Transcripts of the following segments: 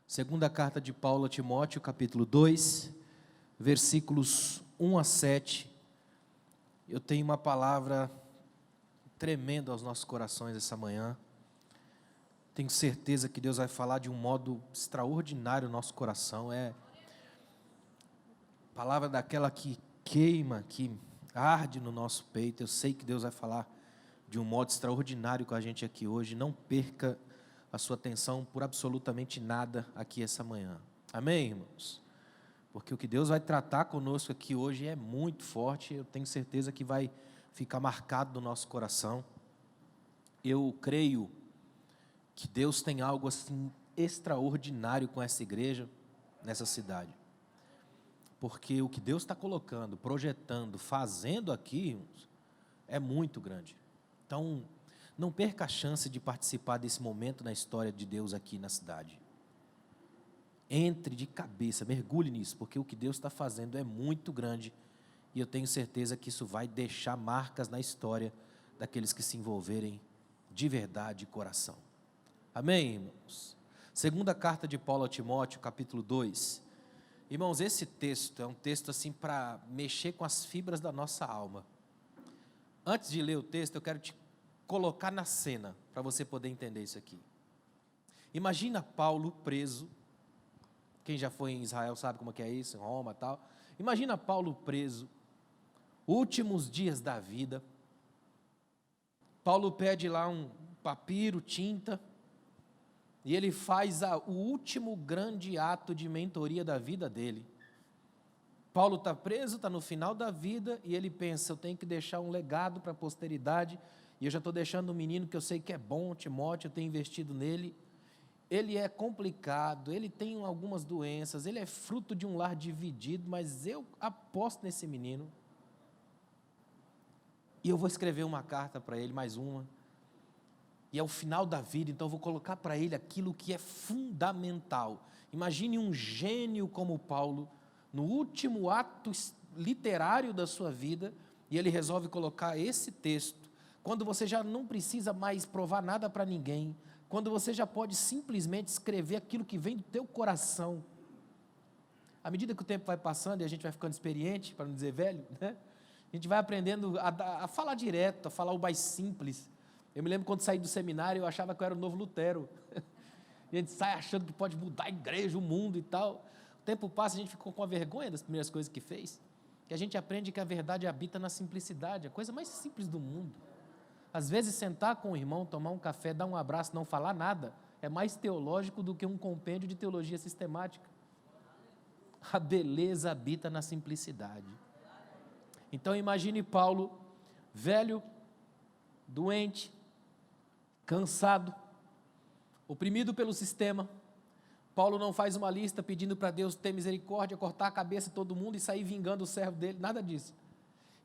Segunda carta de Paulo a Timóteo, capítulo 2, versículos 1 a 7. Eu tenho uma palavra tremenda aos nossos corações essa manhã. Tenho certeza que Deus vai falar de um modo extraordinário no nosso coração. É palavra daquela que queima, que arde no nosso peito. Eu sei que Deus vai falar de um modo extraordinário com a gente aqui hoje. Não perca a sua atenção por absolutamente nada aqui essa manhã. Amém, irmãos? Porque o que Deus vai tratar conosco aqui hoje é muito forte. Eu tenho certeza que vai ficar marcado no nosso coração. Eu creio que Deus tem algo assim extraordinário com essa igreja, nessa cidade. Porque o que Deus está colocando, projetando, fazendo aqui, irmãos, é muito grande. Então, não perca a chance de participar desse momento na história de Deus aqui na cidade. Entre de cabeça, mergulhe nisso, porque o que Deus está fazendo é muito grande e eu tenho certeza que isso vai deixar marcas na história daqueles que se envolverem de verdade de coração. Amém, irmãos? Segunda carta de Paulo a Timóteo, capítulo 2. Irmãos, esse texto é um texto assim para mexer com as fibras da nossa alma. Antes de ler o texto, eu quero te colocar na cena, para você poder entender isso aqui. Imagina Paulo preso. Quem já foi em Israel sabe como é isso, em Roma e tal. Imagina Paulo preso, últimos dias da vida. Paulo pede lá um papiro, tinta, e ele faz o último grande ato de mentoria da vida dele. Paulo está preso, está no final da vida, e ele pensa, eu tenho que deixar um legado para a posteridade, e eu já estou deixando um menino que eu sei que é bom, Timóteo, eu tenho investido nele. Ele é complicado, ele tem algumas doenças, ele é fruto de um lar dividido, mas eu aposto nesse menino. E eu vou escrever uma carta para ele, mais uma. E é o final da vida, então eu vou colocar para ele aquilo que é fundamental. Imagine um gênio como Paulo, no último ato literário da sua vida, e ele resolve colocar esse texto, quando você já não precisa mais provar nada para ninguém, quando você já pode simplesmente escrever aquilo que vem do teu coração. À medida que o tempo vai passando e a gente vai ficando experiente, para não dizer velho, né? A gente vai aprendendo a falar direto, a falar o mais simples. Eu me lembro quando saí do seminário, eu achava que eu era o novo Lutero. E a gente sai achando que pode mudar a igreja, o mundo e tal. O tempo passa, a gente ficou com a vergonha das primeiras coisas que fez. E a gente aprende que a verdade habita na simplicidade, a coisa mais simples do mundo. Às vezes, sentar com o irmão, tomar um café, dar um abraço, não falar nada, é mais teológico do que um compêndio de teologia sistemática. A beleza habita na simplicidade. Então, imagine Paulo, velho, doente, cansado, oprimido pelo sistema. Paulo não faz uma lista pedindo para Deus ter misericórdia, cortar a cabeça de todo mundo e sair vingando o servo dele, nada disso.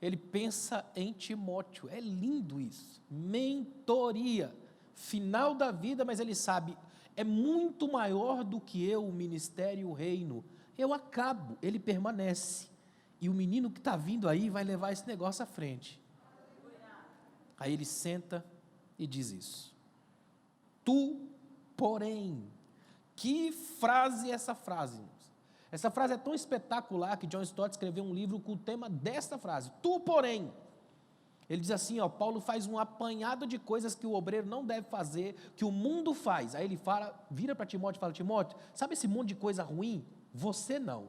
Ele pensa em Timóteo, é lindo isso, mentoria, final da vida, mas ele sabe, é muito maior do que eu, o ministério, o reino, eu acabo, ele permanece, e o menino que está vindo aí vai levar esse negócio à frente. Aí ele senta e diz isso, tu, porém, que frase é essa frase, irmãos? Essa frase é tão espetacular que John Stott escreveu um livro com o tema desta frase, tu, porém. Ele diz assim, Paulo faz um apanhado de coisas que o obreiro não deve fazer, que o mundo faz. Aí ele fala, vira para Timóteo e fala, Timóteo, sabe esse monte de coisa ruim? Você não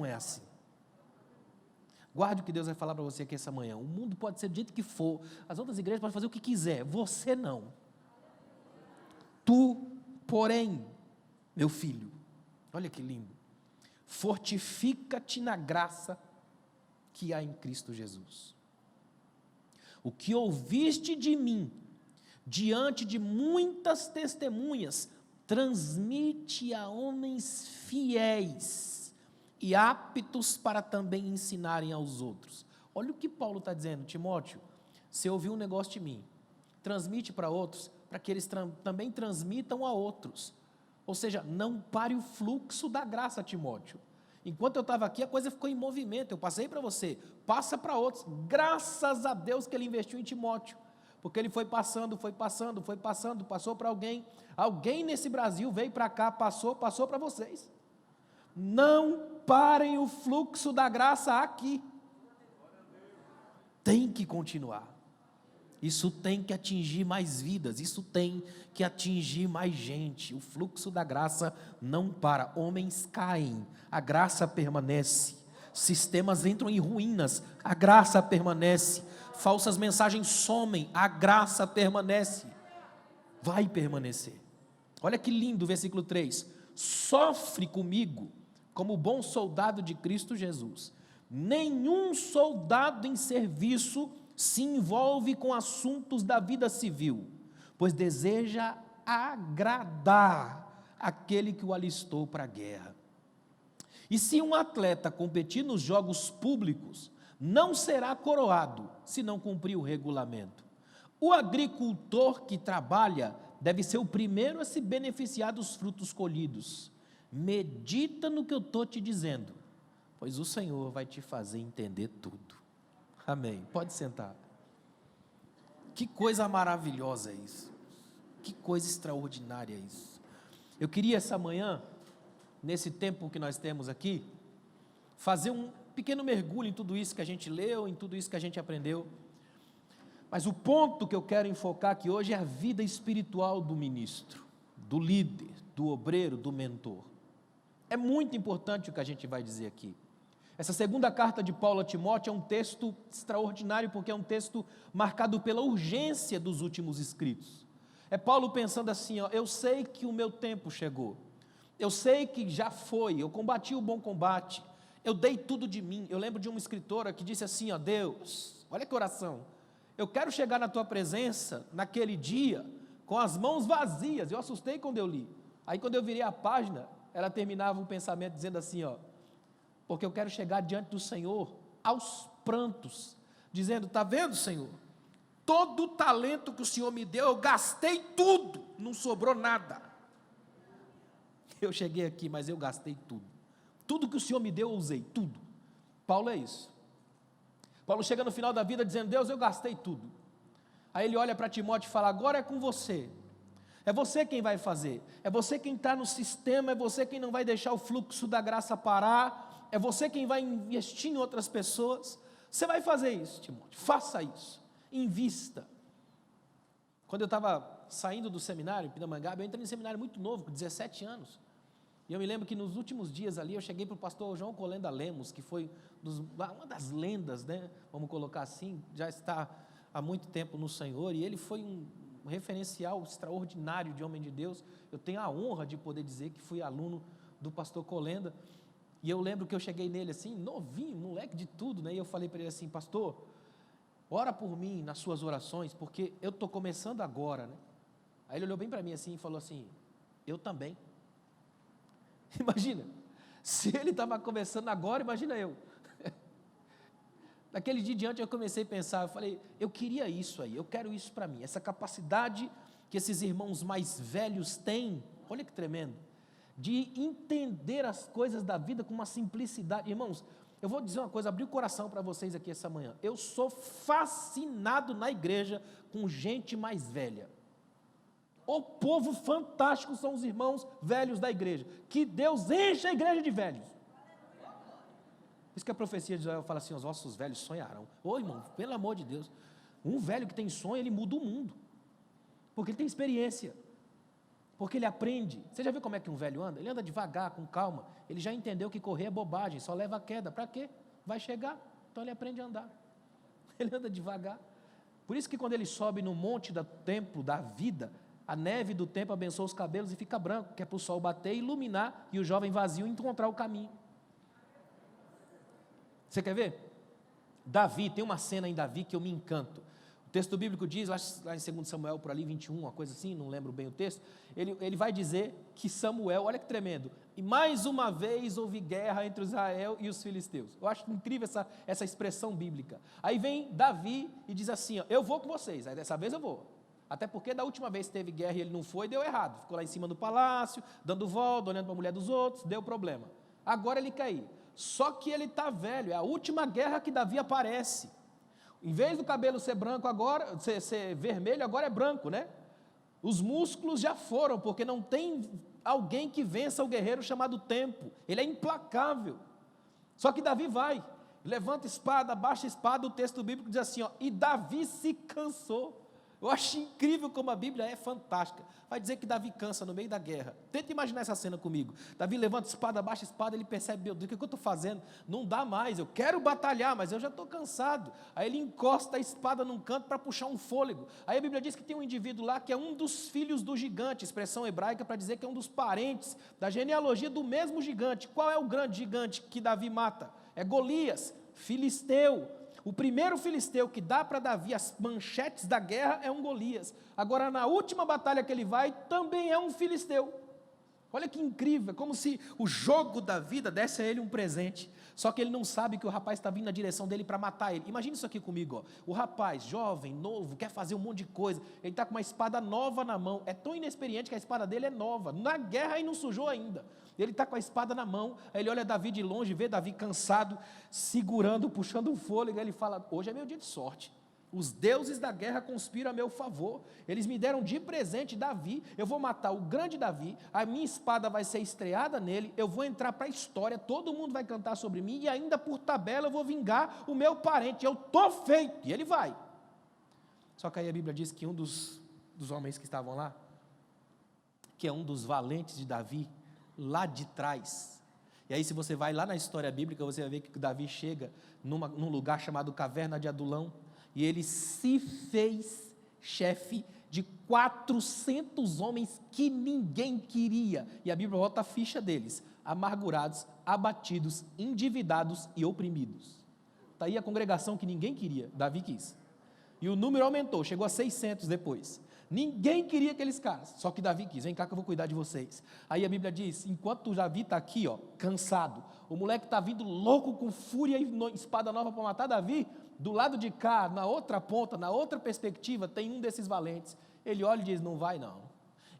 é assim. Guarde o que Deus vai falar para você aqui essa manhã. O mundo pode ser do jeito que for, as outras igrejas podem fazer o que quiser, você não. Tu, porém, meu filho, olha que lindo, fortifica-te na graça que há em Cristo Jesus. O que ouviste de mim, diante de muitas testemunhas, transmite a homens fiéis e aptos para também ensinarem aos outros. Olha o que Paulo está dizendo, Timóteo, você ouviu um negócio de mim, transmite para outros, para que eles também transmitam a outros. Ou seja, não pare o fluxo da graça, Timóteo. Enquanto eu estava aqui, a coisa ficou em movimento, eu passei para você, passa para outros. Graças a Deus que ele investiu em Timóteo, Porque ele foi passando, passou para alguém. Alguém nesse Brasil veio para cá, passou para vocês. Não parem o fluxo da graça aqui. Tem que continuar. Isso tem que atingir mais vidas, isso tem que atingir mais gente. O fluxo da graça não para. Homens caem, a graça permanece. Sistemas entram em ruínas, a graça permanece. Falsas mensagens somem, a graça permanece. Vai permanecer. Olha que lindo o versículo 3. Sofre comigo como bom soldado de Cristo Jesus. Nenhum soldado em serviço se envolve com assuntos da vida civil, pois deseja agradar aquele que o alistou para a guerra. E se um atleta competir nos jogos públicos, não será coroado se não cumprir o regulamento. O agricultor que trabalha deve ser o primeiro a se beneficiar dos frutos colhidos. Medita no que eu estou te dizendo, pois o Senhor vai te fazer entender tudo. Amém. Pode sentar. Que coisa maravilhosa é isso. Que coisa extraordinária é isso. Eu queria essa manhã, nesse tempo que nós temos aqui, fazer um pequeno mergulho em tudo isso que a gente leu, em tudo isso que a gente aprendeu. Mas o ponto que eu quero enfocar aqui hoje é a vida espiritual do ministro, do líder, do obreiro, do mentor. É muito importante o que a gente vai dizer aqui. Essa segunda carta de Paulo a Timóteo é um texto extraordinário, porque é um texto marcado pela urgência dos últimos escritos. É Paulo pensando assim, eu sei que o meu tempo chegou, eu sei que já foi, eu combati o bom combate, eu dei tudo de mim. Eu lembro de uma escritora que disse assim, Deus, olha que oração, eu quero chegar na tua presença, naquele dia, com as mãos vazias. Eu assustei quando eu li. Aí quando eu virei a página, ela terminava o pensamento dizendo assim, porque eu quero chegar diante do Senhor aos prantos, dizendo, está vendo, Senhor? Todo o talento que o Senhor me deu, eu gastei tudo, não sobrou nada. Eu cheguei aqui, mas eu gastei tudo. Tudo que o Senhor me deu, eu usei, tudo. Paulo é isso. Paulo chega no final da vida dizendo, Deus, eu gastei tudo. Aí ele olha para Timóteo e fala, agora é com você. É você quem vai fazer. É você quem está no sistema, é você quem não vai deixar o fluxo da graça parar. É você quem vai investir em outras pessoas. Você vai fazer isso, Timóteo, faça isso, invista. Quando eu estava saindo do seminário em Pindamonhangaba, eu entrei em seminário muito novo, com 17 anos, e eu me lembro que nos últimos dias ali, eu cheguei para o pastor João Colenda Lemos, que foi uma das lendas, né, vamos colocar assim, já está há muito tempo no Senhor, e ele foi um referencial extraordinário de homem de Deus. Eu tenho a honra de poder dizer que fui aluno do pastor Colenda. E eu lembro que eu cheguei nele assim, novinho, moleque de tudo, né? E eu falei para ele assim, pastor, ora por mim nas suas orações, porque eu estou começando agora, né? Aí ele olhou bem para mim assim e falou assim, eu também. Imagina, se ele estava começando agora, imagina eu. Daquele dia em diante eu comecei a pensar, eu falei, eu queria isso aí, eu quero isso para mim, essa capacidade que esses irmãos mais velhos têm, olha que tremendo, de entender as coisas da vida com uma simplicidade. Irmãos, eu vou dizer uma coisa, abrir o coração para vocês aqui essa manhã. Eu sou fascinado na igreja com gente mais velha. O povo fantástico são os irmãos velhos da igreja. Que Deus enche a igreja de velhos. Por isso que a profecia de Joel fala assim, os vossos velhos sonharão. Ô irmão, pelo amor de Deus, um velho que tem sonho, ele muda o mundo. Porque ele tem experiência. Porque ele aprende. Você já viu como é que um velho anda? Ele anda devagar, com calma. Ele já entendeu que correr é bobagem, só leva a queda. Para quê? Vai chegar. Então ele aprende a andar. Ele anda devagar. Por isso que quando ele sobe no monte do templo da vida, a neve do templo abençoa os cabelos e fica branco, que é para o sol bater, iluminar e o jovem vazio encontrar o caminho. Você quer ver? Davi, tem uma cena em Davi que eu me encanto. O texto bíblico diz, lá em 2 Samuel, por ali, 21, uma coisa assim, não lembro bem o texto, ele vai dizer que Samuel, olha que tremendo, e mais uma vez houve guerra entre Israel e os filisteus. Eu acho incrível essa expressão bíblica. Aí vem Davi e diz assim, eu vou com vocês, aí dessa vez eu vou. Até porque da última vez que teve guerra e ele não foi, deu errado. Ficou lá em cima do palácio, dando volta, olhando para a mulher dos outros, deu problema. Agora ele quer ir. Só que ele está velho, é a última guerra que Davi aparece. Em vez do cabelo ser branco agora, ser vermelho, agora é branco, né? Os músculos já foram, porque não tem alguém que vença o guerreiro chamado tempo. Ele é implacável. Só que Davi vai, levanta espada, abaixa espada, o texto bíblico diz assim, ó, e Davi se cansou. Eu acho incrível como a Bíblia é fantástica. Vai dizer que Davi cansa no meio da guerra. Tenta imaginar essa cena comigo. Davi levanta espada, abaixa espada, ele percebe, meu Deus, o que eu estou fazendo? Não dá mais, eu quero batalhar, mas eu já estou cansado. Aí ele encosta a espada num canto para puxar um fôlego. Aí a Bíblia diz que tem um indivíduo lá que é um dos filhos do gigante, expressão hebraica para dizer que é um dos parentes da genealogia do mesmo gigante. Qual é o grande gigante que Davi mata? É Golias, filisteu. O primeiro filisteu que dá para Davi as manchetes da guerra é um Golias. Agora, na última batalha que ele vai, também é um filisteu. Olha que incrível, é como se o jogo da vida desse a ele um presente. Só que ele não sabe que o rapaz está vindo na direção dele para matar ele. Imagina isso aqui comigo, ó. O rapaz, jovem, novo, quer fazer um monte de coisa. Ele está com uma espada nova na mão. É tão inexperiente que a espada dele é nova. Na guerra e não sujou ainda. Ele está com a espada na mão. Aí ele olha Davi de longe, vê Davi cansado, segurando, puxando um fôlego. Aí ele fala, hoje é meu dia de sorte. Os deuses da guerra conspiram a meu favor. Eles me deram de presente Davi. Eu vou matar o grande Davi. A minha espada vai ser estreada nele. Eu vou entrar para a história. Todo mundo vai cantar sobre mim. E ainda por tabela eu vou vingar o meu parente. Eu estou feito. E ele vai. Só que aí a Bíblia diz que um dos homens que estavam lá, que é um dos valentes de Davi, lá de trás. E aí se você vai lá na história bíblica, você vai ver que Davi chega num lugar chamado Caverna de Adulão. E ele se fez chefe de 400 homens que ninguém queria. E a Bíblia bota a ficha deles: amargurados, abatidos, endividados e oprimidos. Está aí a congregação que ninguém queria, Davi quis. E o número aumentou, chegou a 600 depois. Ninguém queria aqueles caras, só que Davi quis. Vem cá que eu vou cuidar de vocês. Aí a Bíblia diz, enquanto Davi está aqui, ó, cansado, o moleque está vindo louco com fúria e espada nova para matar Davi, do lado de cá, na outra ponta, na outra perspectiva, tem um desses valentes. Ele olha e diz, não vai não.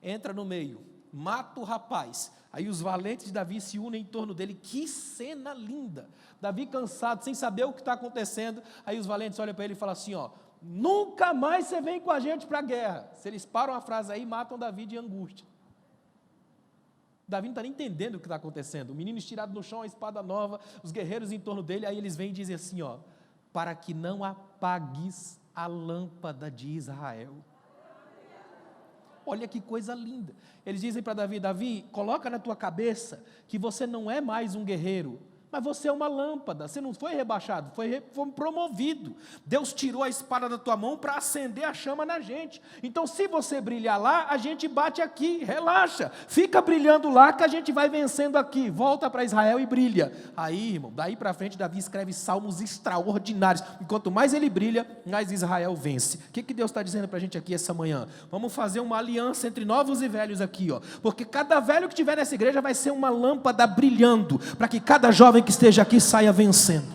Entra no meio, mata o rapaz. Aí os valentes de Davi se unem em torno dele. Que cena linda. Davi cansado, sem saber o que está acontecendo. Aí os valentes olham para ele e falam assim, ó, nunca mais você vem com a gente para a guerra. Se eles param a frase aí, matam Davi de angústia. Davi não está nem entendendo o que está acontecendo. O menino estirado no chão, a espada nova, os guerreiros em torno dele. Aí eles vêm e dizem assim, ó, para que não apagues a lâmpada de Israel. Olha que coisa linda. Eles dizem para Davi, Davi, coloca na tua cabeça que você não é mais um guerreiro, mas você é uma lâmpada, você não foi rebaixado, foi promovido. Deus tirou a espada da tua mão para acender a chama na gente. Então se você brilhar lá, a gente bate aqui, relaxa, fica brilhando lá que a gente vai vencendo aqui. Volta para Israel e brilha. Aí, irmão, daí para frente Davi escreve salmos extraordinários. E quanto mais ele brilha, mais Israel vence. O que Deus está dizendo para a gente aqui essa manhã? Vamos fazer uma aliança entre novos e velhos aqui, ó. Porque cada velho que estiver nessa igreja vai ser uma lâmpada brilhando, para que cada jovem que esteja aqui saia vencendo.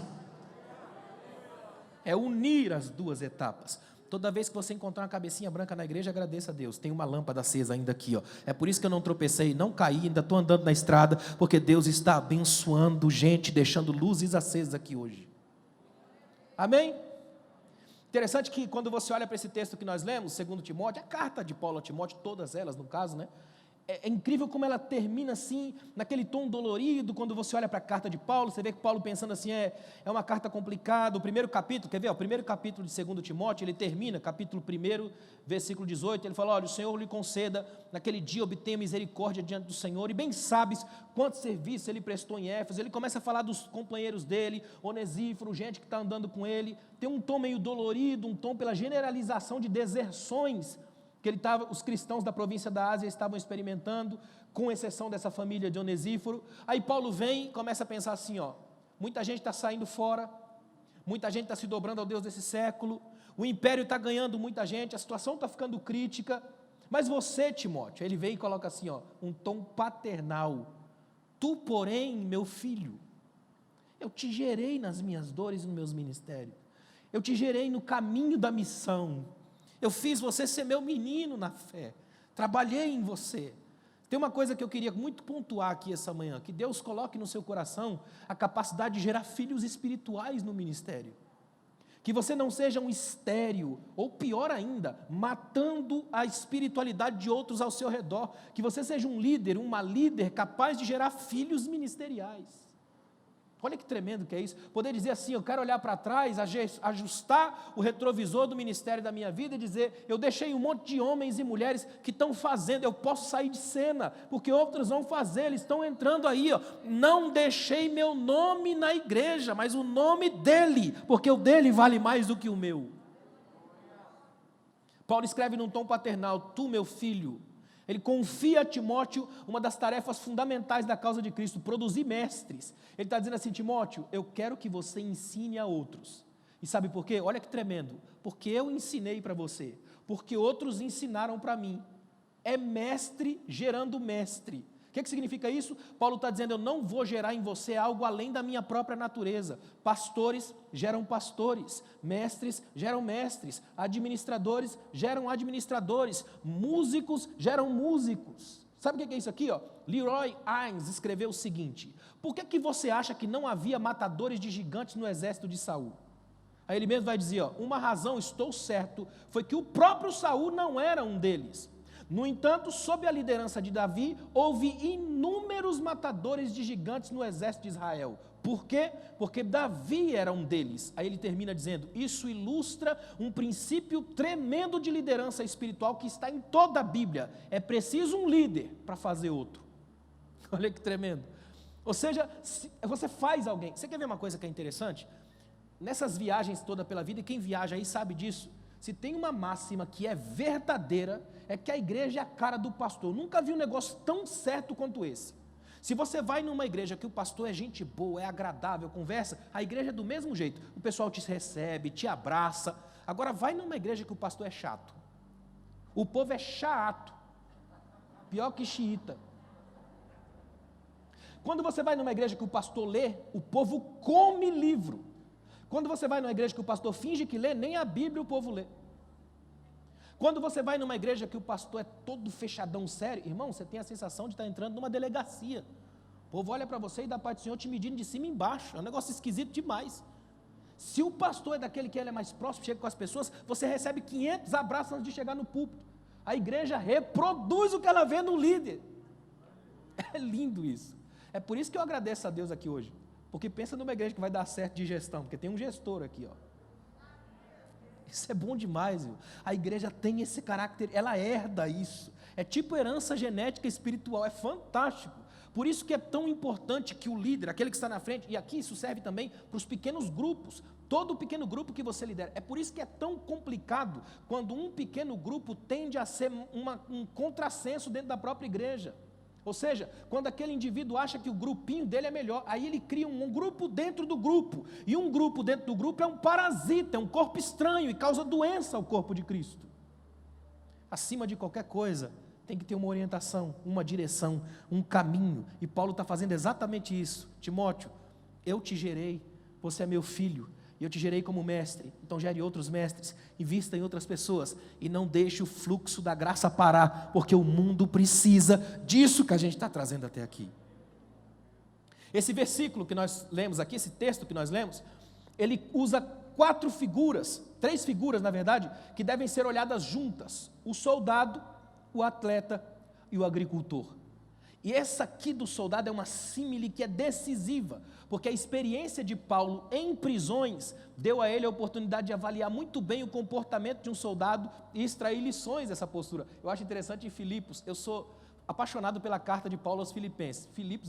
É unir as duas etapas. Toda vez que você encontrar uma cabecinha branca na igreja, agradeça a Deus, tem uma lâmpada acesa ainda aqui, ó. É por isso que eu não tropecei, não caí, ainda estou andando na estrada, porque Deus está abençoando gente, deixando luzes acesas aqui hoje. Amém? Interessante que quando você olha para esse texto que nós lemos, 2 Timóteo, a carta de Paulo a Timóteo, todas elas no caso, né? É incrível como ela termina assim, naquele tom dolorido. Quando você olha para a carta de Paulo, você vê que Paulo pensando assim, é uma carta complicada. O primeiro capítulo, quer ver? O primeiro capítulo de 2 Timóteo, ele termina, capítulo 1, versículo 18, ele fala, olha, o Senhor lhe conceda, naquele dia obtenha misericórdia diante do Senhor, e bem sabes quanto serviço ele prestou em Éfeso. Ele começa a falar dos companheiros dele, Onesíforo, gente que está andando com ele, tem um tom meio dolorido, um tom pela generalização de deserções, que os cristãos da província da Ásia estavam experimentando, com exceção dessa família de Onesíforo. Aí Paulo vem e começa a pensar assim, ó, muita gente está saindo fora, muita gente está se dobrando ao Deus desse século, o império está ganhando muita gente, a situação está ficando crítica, mas você, Timóteo, ele vem e coloca assim, ó, um tom paternal, tu, porém, meu filho, eu te gerei nas minhas dores e nos meus ministérios, eu te gerei no caminho da missão, eu fiz você ser meu menino na fé, trabalhei em você. Tem uma coisa que eu queria muito pontuar aqui essa manhã, que Deus coloque no seu coração a capacidade de gerar filhos espirituais no ministério. Que você não seja um estéril, ou pior ainda, matando a espiritualidade de outros ao seu redor. Que você seja um líder, uma líder capaz de gerar filhos ministeriais. Olha que tremendo que é isso. Poder dizer assim, eu quero olhar para trás, ajustar o retrovisor do ministério da minha vida e dizer, eu deixei um monte de homens e mulheres que estão fazendo, eu posso sair de cena, porque outros vão fazer, eles estão entrando aí, ó. Não deixei meu nome na igreja, mas o nome dele, porque o dele vale mais do que o meu. Paulo escreve num tom paternal, tu meu filho, ele confia a Timóteo uma das tarefas fundamentais da causa de Cristo, produzir mestres. Ele está dizendo assim, Timóteo, eu quero que você ensine a outros. E sabe por quê? Olha que tremendo. Porque eu ensinei para você, porque outros ensinaram para mim. É mestre gerando mestre. O que significa isso? Paulo está dizendo, eu não vou gerar em você algo além da minha própria natureza. Pastores geram pastores, mestres geram mestres, administradores geram administradores, músicos geram músicos. Sabe o que é isso aqui? Ó? Leroy Hines escreveu o seguinte, por que você acha que não havia matadores de gigantes no exército de Saul? Aí ele mesmo vai dizer, ó, uma razão, estou certo, foi que o próprio Saul não era um deles. No entanto, sob a liderança de Davi, houve inúmeros matadores de gigantes no exército de Israel. Por quê? Porque Davi era um deles. Aí ele termina dizendo, isso ilustra um princípio tremendo de liderança espiritual que está em toda a Bíblia. É preciso um líder para fazer outro. Olha que tremendo. Ou seja, você faz alguém. Você quer ver uma coisa que é interessante? Nessas viagens toda pela vida, e quem viaja aí sabe disso, se tem uma máxima que é verdadeira, é que a igreja é a cara do pastor. Eu nunca vi um negócio tão certo quanto esse. Se você vai numa igreja que o pastor é gente boa, é agradável, conversa, a igreja é do mesmo jeito. O pessoal te recebe, te abraça. Agora vai numa igreja que o pastor é chato. O povo é chato. Pior que xiita. Quando você vai numa igreja que o pastor lê, o povo come livro. Quando você vai numa igreja que o pastor finge que lê, nem a Bíblia o povo lê. Quando você vai numa igreja que o pastor é todo fechadão, sério, irmão, você tem a sensação de estar entrando numa delegacia. O povo olha para você e da parte do Senhor te medindo de cima e embaixo. É um negócio esquisito demais. Se o pastor é daquele que ele é mais próximo, chega com as pessoas, você recebe 500 abraços antes de chegar no púlpito. A igreja reproduz o que ela vê no líder. É lindo isso. É por isso que eu agradeço a Deus aqui hoje. Porque pensa numa igreja que vai dar certo de gestão, porque tem um gestor aqui, ó. Isso é bom demais, viu? A igreja tem esse caráter, ela herda isso. É tipo herança genética espiritual, é fantástico. Por isso que é tão importante que o líder, aquele que está na frente, e aqui isso serve também para os pequenos grupos, todo pequeno grupo que você lidera. É por isso que é tão complicado quando um pequeno grupo tende a ser um contrassenso dentro da própria igreja. Ou seja, quando aquele indivíduo acha que o grupinho dele é melhor, aí ele cria um grupo dentro do grupo, e um grupo dentro do grupo é um parasita, é um corpo estranho e causa doença ao corpo de Cristo. Acima de qualquer coisa, tem que ter uma orientação, uma direção, um caminho, e Paulo está fazendo exatamente isso. Timóteo, eu te gerei, você é meu filho, e eu te gerei como mestre, então gere outros mestres, invista em outras pessoas, e não deixe o fluxo da graça parar, porque o mundo precisa disso que a gente está trazendo até aqui. Esse versículo que nós lemos aqui, esse texto que nós lemos, ele usa 3 figuras na verdade, que devem ser olhadas juntas, o soldado, o atleta e o agricultor. E essa aqui do soldado é uma símile que é decisiva, porque a experiência de Paulo em prisões deu a ele a oportunidade de avaliar muito bem o comportamento de um soldado e extrair lições dessa postura. Eu acho interessante em Filipos, eu sou apaixonado pela carta de Paulo aos Filipenses. Filipos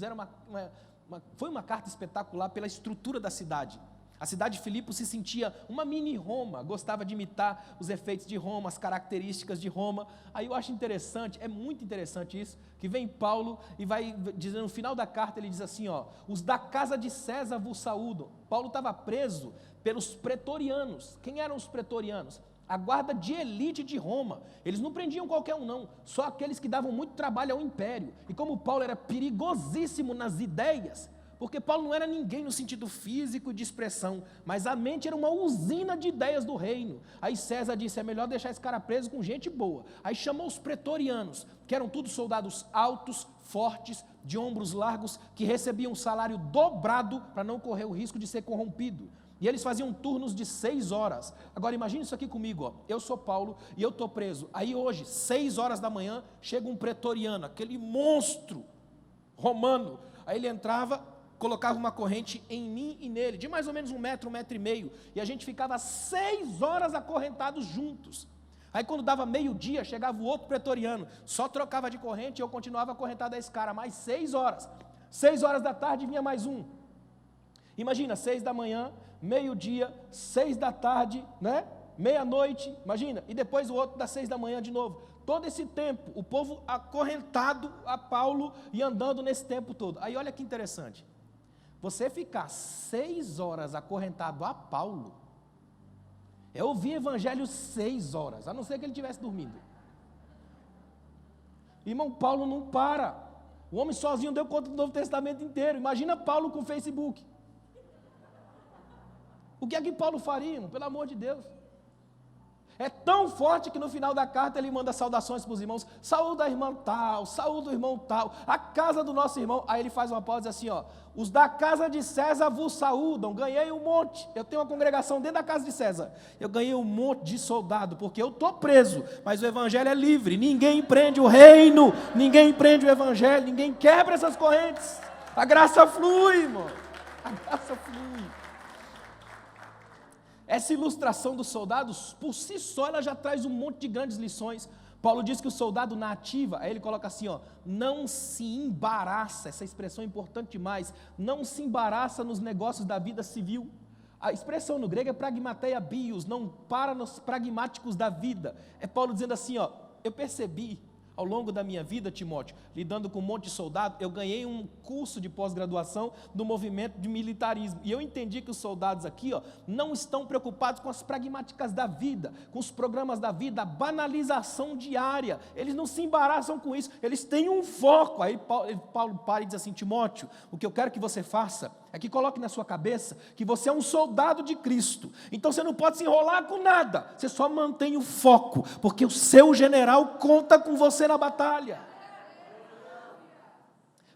foi uma carta espetacular pela estrutura da cidade. A cidade de Filipos se sentia uma mini Roma, gostava de imitar os efeitos de Roma, as características de Roma. Aí eu acho interessante, é muito interessante isso, que vem Paulo e vai dizendo no final da carta, ele diz assim, ó, os da casa de César vos saúdam. Paulo estava preso pelos pretorianos. Quem eram os pretorianos? A guarda de elite de Roma. Eles não prendiam qualquer um não, só aqueles que davam muito trabalho ao império. E como Paulo era perigosíssimo nas ideias, porque Paulo não era ninguém no sentido físico de expressão, mas a mente era uma usina de ideias do reino. Aí César disse, é melhor deixar esse cara preso com gente boa. Aí chamou os pretorianos, que eram todos soldados altos, fortes, de ombros largos, que recebiam um salário dobrado para não correr o risco de ser corrompido. E eles faziam turnos de 6 horas. Agora imagine isso aqui comigo, ó. Eu sou Paulo e eu estou preso. Aí hoje, 6 horas da manhã, chega um pretoriano, aquele monstro romano. Aí ele entrava, colocava uma corrente em mim e nele, de mais ou menos 1 metro, 1,5 metro. E a gente ficava 6 horas acorrentados juntos. Aí quando dava meio-dia, chegava o outro pretoriano, só trocava de corrente e eu continuava acorrentado a esse cara, mais 6 horas. 6 horas da tarde vinha mais um. Imagina, 6 da manhã, meio-dia, 6 da tarde, né? Meia-noite, imagina, e depois o outro das 6 da manhã de novo. Todo esse tempo, o povo acorrentado a Paulo e andando nesse tempo todo. Aí olha que interessante, você ficar 6 horas acorrentado a Paulo, eu ouvi evangelho 6 horas, a não ser que ele estivesse dormindo. Irmão, Paulo não para, o homem sozinho deu conta do Novo Testamento inteiro. Imagina Paulo com o Facebook. O que é que Paulo faria, irmão? Pelo amor de Deus. É tão forte que no final da carta ele manda saudações para os irmãos. Saúde a irmã tal, saúde o irmão tal, a casa do nosso irmão. Aí ele faz uma pausa assim, ó. Os da casa de César vos saúdam. Ganhei um monte. Eu tenho uma congregação dentro da casa de César. Eu ganhei um monte de soldado, porque eu estou preso, mas o evangelho é livre. Ninguém prende o reino, ninguém prende o evangelho, ninguém quebra essas correntes. A graça flui, irmão. A graça flui. Essa ilustração dos soldados, por si só, ela já traz um monte de grandes lições. Paulo diz que o soldado na ativa, aí ele coloca assim, ó, não se embaraça, essa expressão é importante demais, não se embaraça nos negócios da vida civil. A expressão no grego é pragmateia bios, não para nos pragmáticos da vida. É Paulo dizendo assim, ó, eu percebi ao longo da minha vida, Timóteo, lidando com um monte de soldado, eu ganhei um curso de pós-graduação no movimento de militarismo, e eu entendi que os soldados aqui, ó, não estão preocupados com as pragmáticas da vida, com os programas da vida, a banalização diária, eles não se embaraçam com isso, eles têm um foco. Aí Paulo para e diz assim, Timóteo, o que eu quero que você faça, é que coloque na sua cabeça que você é um soldado de Cristo, então você não pode se enrolar com nada, você só mantém o foco, porque o seu general conta com você na batalha.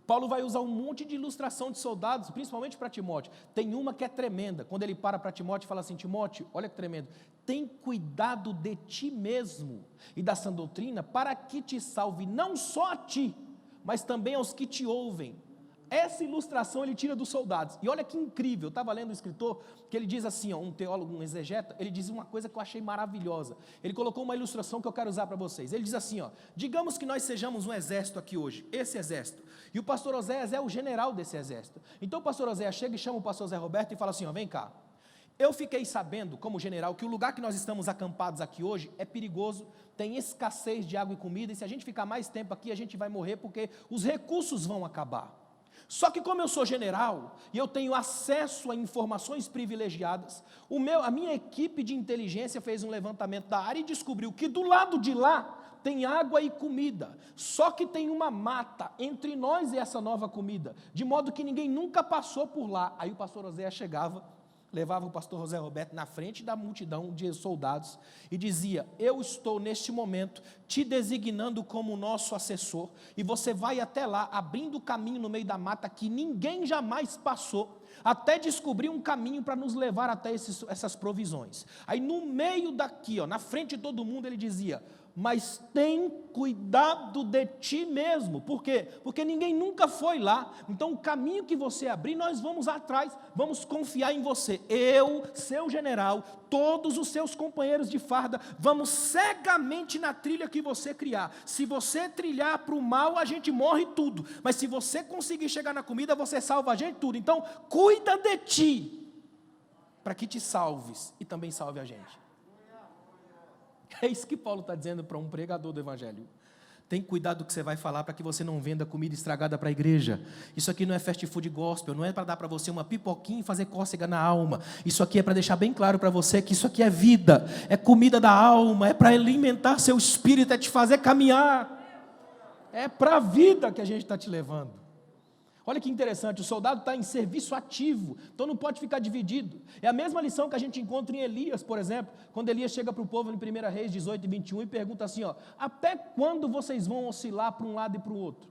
Paulo vai usar um monte de ilustração de soldados, principalmente para Timóteo. Tem uma que é tremenda, quando ele para Timóteo e fala assim, Timóteo, olha que tremendo, tem cuidado de ti mesmo e da sã doutrina, para que te salve não só a ti, mas também aos que te ouvem. Essa ilustração ele tira dos soldados, e olha que incrível, eu estava lendo um escritor, que ele diz assim, ó, um teólogo, um exegeta, ele diz uma coisa que eu achei maravilhosa, ele colocou uma ilustração que eu quero usar para vocês, ele diz assim, ó, digamos que nós sejamos um exército aqui hoje, esse exército, e o pastor Oséias é o general desse exército, então o pastor Oséias chega e chama o pastor Zé Roberto e fala assim, ó, vem cá, eu fiquei sabendo, como general, que o lugar que nós estamos acampados aqui hoje é perigoso, tem escassez de água e comida, e se a gente ficar mais tempo aqui, a gente vai morrer, porque os recursos vão acabar. Só que como eu sou general, e eu tenho acesso a informações privilegiadas, a minha equipe de inteligência fez um levantamento da área e descobriu que do lado de lá tem água e comida, só que tem uma mata entre nós e essa nova comida, de modo que ninguém nunca passou por lá. Aí o pastor Oséias chegava, levava o pastor José Roberto na frente da multidão de soldados e dizia, eu estou neste momento te designando como nosso assessor, e você vai até lá, abrindo caminho no meio da mata que ninguém jamais passou, até descobrir um caminho para nos levar até essas provisões. Aí no meio daqui, ó, na frente de todo mundo, ele dizia, mas tem cuidado de ti mesmo. Por quê? Porque ninguém nunca foi lá, então o caminho que você abrir, nós vamos atrás, vamos confiar em você. Eu, seu general, todos os seus companheiros de farda, vamos cegamente na trilha que você criar. Se você trilhar para o mal, a gente morre tudo, mas se você conseguir chegar na comida, você salva a gente tudo. Então, cuida de ti, para que te salves e também salve a gente. É isso que Paulo está dizendo para um pregador do evangelho. Tem cuidado do que você vai falar para que você não venda comida estragada para a igreja. Isso aqui não é fast food gospel, não é para dar para você uma pipoquinha e fazer cócega na alma. Isso aqui é para deixar bem claro para você que isso aqui é vida, é comida da alma, é para alimentar seu espírito, é te fazer caminhar. É para a vida que a gente está te levando. Olha que interessante, o soldado está em serviço ativo, então não pode ficar dividido. É a mesma lição que a gente encontra em Elias, por exemplo, quando Elias chega para o povo em 1 Reis 18 e 21 e pergunta assim, ó, até quando vocês vão oscilar para um lado e para o outro?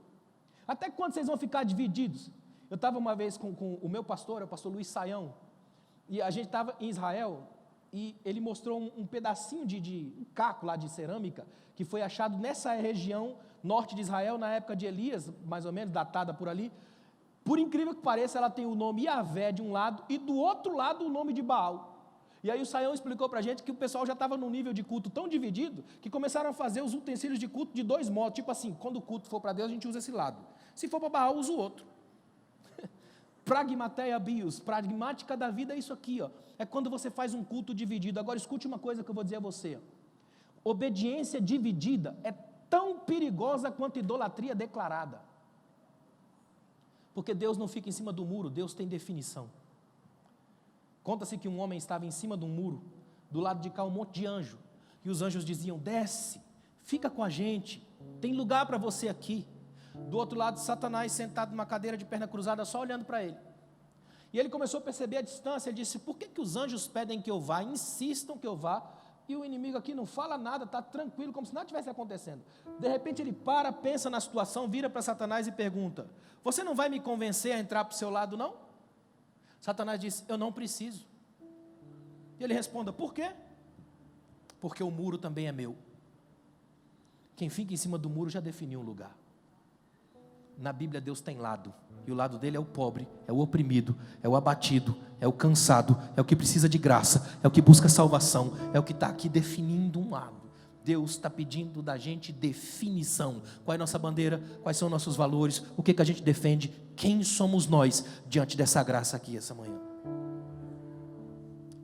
Até quando vocês vão ficar divididos? Eu estava uma vez com o meu pastor, o pastor Luiz Saião, E a gente estava em Israel, e ele mostrou um pedacinho de um caco lá de cerâmica, que foi achado nessa região norte de Israel, na época de Elias, mais ou menos, datada por ali. Por incrível que pareça, ela tem o nome Yavé de um lado, e do outro lado o nome de Baal. E aí o Saião explicou para a gente que o pessoal já estava num nível de culto tão dividido, que começaram a fazer os utensílios de culto de dois modos, tipo assim, quando o culto for para Deus, a gente usa esse lado. Se for para Baal, usa o outro. Pragmateia bios, pragmática da vida é isso aqui, ó. É quando você faz um culto dividido. Agora escute uma coisa que eu vou dizer a você. Obediência dividida é tão perigosa quanto idolatria declarada. Porque Deus não fica em cima do muro, Deus tem definição. Conta-se que um homem estava em cima de um muro, do lado de cá um monte de anjo, e os anjos diziam, desce, fica com a gente, tem lugar para você aqui. Do outro lado, Satanás sentado numa cadeira de perna cruzada, só olhando para ele. E ele começou a perceber a distância, ele disse, por que os anjos pedem que eu vá, insistam que eu vá, e o inimigo aqui não fala nada, está tranquilo, como se nada tivesse acontecendo. De repente ele para, pensa na situação, vira para Satanás e pergunta, você não vai me convencer a entrar para o seu lado não? Satanás disse, eu não preciso. E ele responda, por quê? Porque o muro também é meu. Quem fica em cima do muro já definiu um lugar. Na Bíblia Deus tem lado, e o lado dele é o pobre, é o oprimido, é o abatido, é o cansado, é o que precisa de graça, é o que busca salvação, é o que está aqui definindo um lado. Deus está pedindo da gente definição. Qual é a nossa bandeira? Quais são nossos valores? O que a gente defende? Quem somos nós diante dessa graça aqui essa manhã?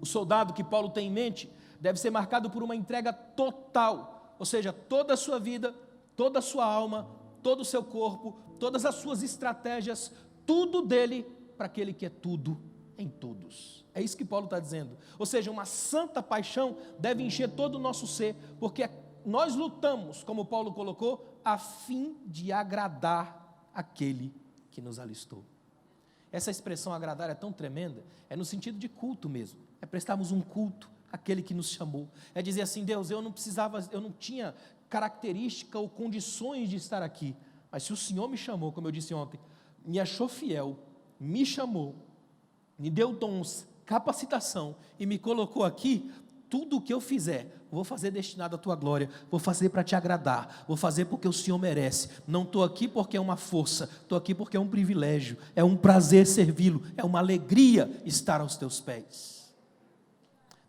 O soldado que Paulo tem em mente deve ser marcado por uma entrega total, ou seja, toda a sua vida, toda a sua alma, todo o seu corpo, todas as suas estratégias, tudo dele para aquele que é tudo em todos. É isso que Paulo está dizendo. Ou seja, uma santa paixão deve encher todo o nosso ser, porque nós lutamos, como Paulo colocou, a fim de agradar aquele que nos alistou. Essa expressão agradar é tão tremenda, é no sentido de culto mesmo, é prestarmos um culto àquele que nos chamou, é dizer assim, Deus, eu não tinha característica ou condições de estar aqui, mas se o Senhor me chamou, como eu disse ontem, me achou fiel, me chamou, me deu dons, capacitação e me colocou aqui, tudo o que eu fizer, vou fazer destinado à tua glória, vou fazer para te agradar, vou fazer porque o Senhor merece, não estou aqui porque é uma força, estou aqui porque é um privilégio, é um prazer servi-lo, é uma alegria estar aos teus pés.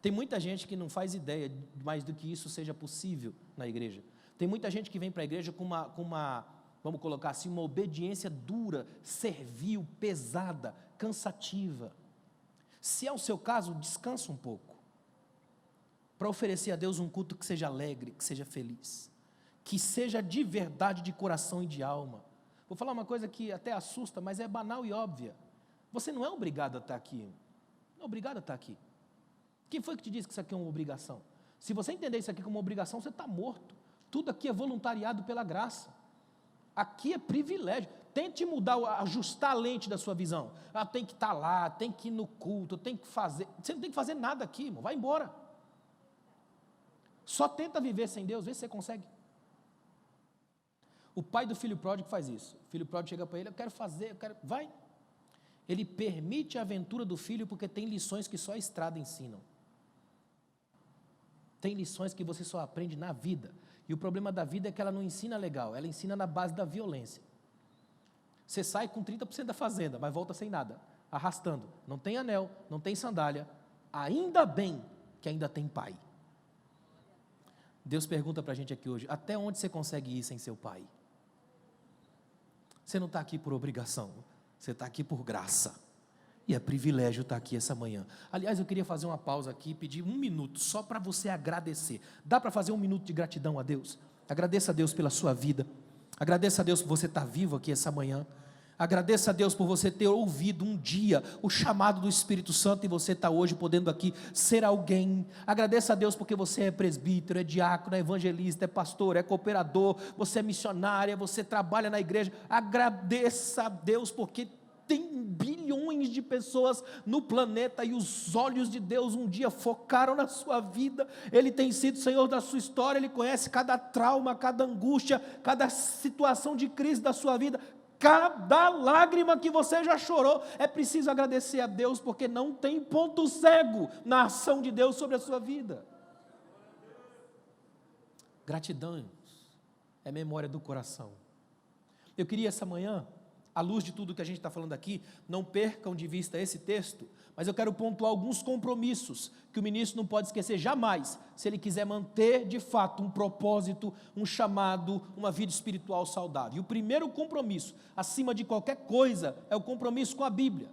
Tem muita gente que não faz ideia mais do que isso seja possível na igreja, tem muita gente que vem para a igreja com uma, vamos colocar assim, uma obediência dura, servil, pesada, cansativa. Se é o seu caso, descansa um pouco, para oferecer a Deus um culto que seja alegre, que seja feliz, que seja de verdade, de coração e de alma. Vou falar uma coisa que até assusta, mas é banal e óbvia. Você não é obrigado a estar aqui, não é obrigado a estar aqui. Quem foi que te disse que isso aqui é uma obrigação? Se você entender isso aqui como uma obrigação, você está morto. Tudo aqui é voluntariado pela graça. Aqui é privilégio. Tente mudar, ajustar a lente da sua visão. Tem que estar lá, tem que ir no culto, tem que fazer. Você não tem que fazer nada aqui, irmão. Vai embora. Só tenta viver sem Deus, vê se você consegue. O pai do filho pródigo faz isso. O filho pródigo chega para ele, eu quero fazer, vai. Ele permite a aventura do filho porque tem lições que só a estrada ensina. Tem lições que você só aprende na vida. E o problema da vida é que ela não ensina legal, ela ensina na base da violência. Você sai com 30% da fazenda, mas volta sem nada, arrastando. Não tem anel, não tem sandália. Ainda bem que ainda tem pai. Deus pergunta para a gente aqui hoje, até onde você consegue ir sem seu pai? Você não está aqui por obrigação, você está aqui por graça. E é privilégio estar aqui essa manhã. Aliás, eu queria fazer uma pausa aqui e pedir 1 minuto, só para você agradecer. Dá para fazer 1 minuto de gratidão a Deus? Agradeça a Deus pela sua vida. Agradeça a Deus por você estar vivo aqui essa manhã. Agradeça a Deus por você ter ouvido um dia o chamado do Espírito Santo e você está hoje podendo aqui ser alguém. Agradeça a Deus porque você é presbítero, é diácono, é evangelista, é pastor, é cooperador, você é missionária, você trabalha na igreja. Agradeça a Deus porque tem bilhões de pessoas no planeta e os olhos de Deus um dia focaram na sua vida. Ele tem sido Senhor da sua história, Ele conhece cada trauma, cada angústia, cada situação de crise da sua vida. cada lágrima que você já chorou. É preciso agradecer a Deus, porque não tem ponto cego na ação de Deus sobre a sua vida. Gratidão é memória do coração. Eu queria essa manhã, à luz de tudo que a gente está falando aqui, não percam de vista esse texto, mas eu quero pontuar alguns compromissos que o ministro não pode esquecer jamais, se ele quiser manter de fato um propósito, um chamado, uma vida espiritual saudável. E o primeiro compromisso, acima de qualquer coisa, é o compromisso com a Bíblia.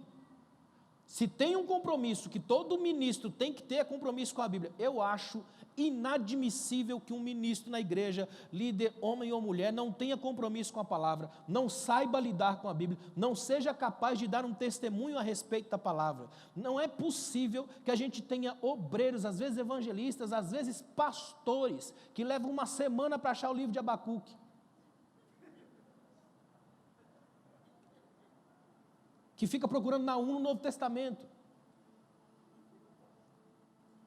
Se tem um compromisso que todo ministro tem que ter, é compromisso com a Bíblia. Eu acho inadmissível que um ministro na igreja, líder, homem ou mulher, não tenha compromisso com a palavra, não saiba lidar com a Bíblia, não seja capaz de dar um testemunho a respeito da palavra. Não é possível que a gente tenha obreiros, às vezes evangelistas, às vezes pastores, que levam uma semana para achar o livro de Abacuque. Que fica procurando no Novo Testamento,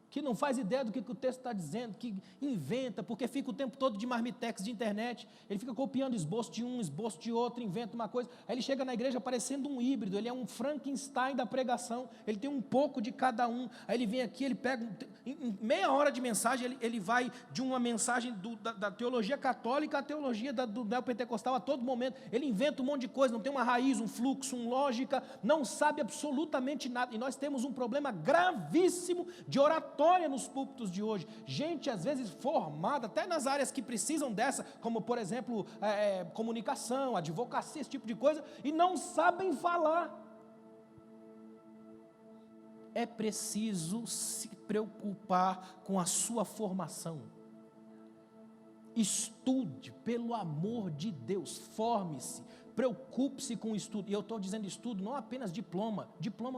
que não faz ideia do que o texto está dizendo, que inventa, porque fica o tempo todo de marmitex de internet, ele fica copiando esboço de um, esboço de outro, inventa uma coisa, aí ele chega na igreja parecendo um híbrido, ele é um Frankenstein da pregação, ele tem um pouco de cada um, aí ele vem aqui, ele pega, em meia hora de mensagem, ele vai de uma mensagem da teologia católica à teologia do neopentecostal a todo momento, ele inventa um monte de coisa, não tem uma raiz, um fluxo, uma lógica, não sabe absolutamente nada, e nós temos um problema gravíssimo de oratória nos púlpitos de hoje, gente às vezes formada, até nas áreas que precisam dessa, como por exemplo, comunicação, advocacia, esse tipo de coisa, e não sabem falar. É preciso se preocupar com a sua formação. Estude, pelo amor de Deus, forme-se, preocupe-se com o estudo, e eu estou dizendo estudo, não apenas diploma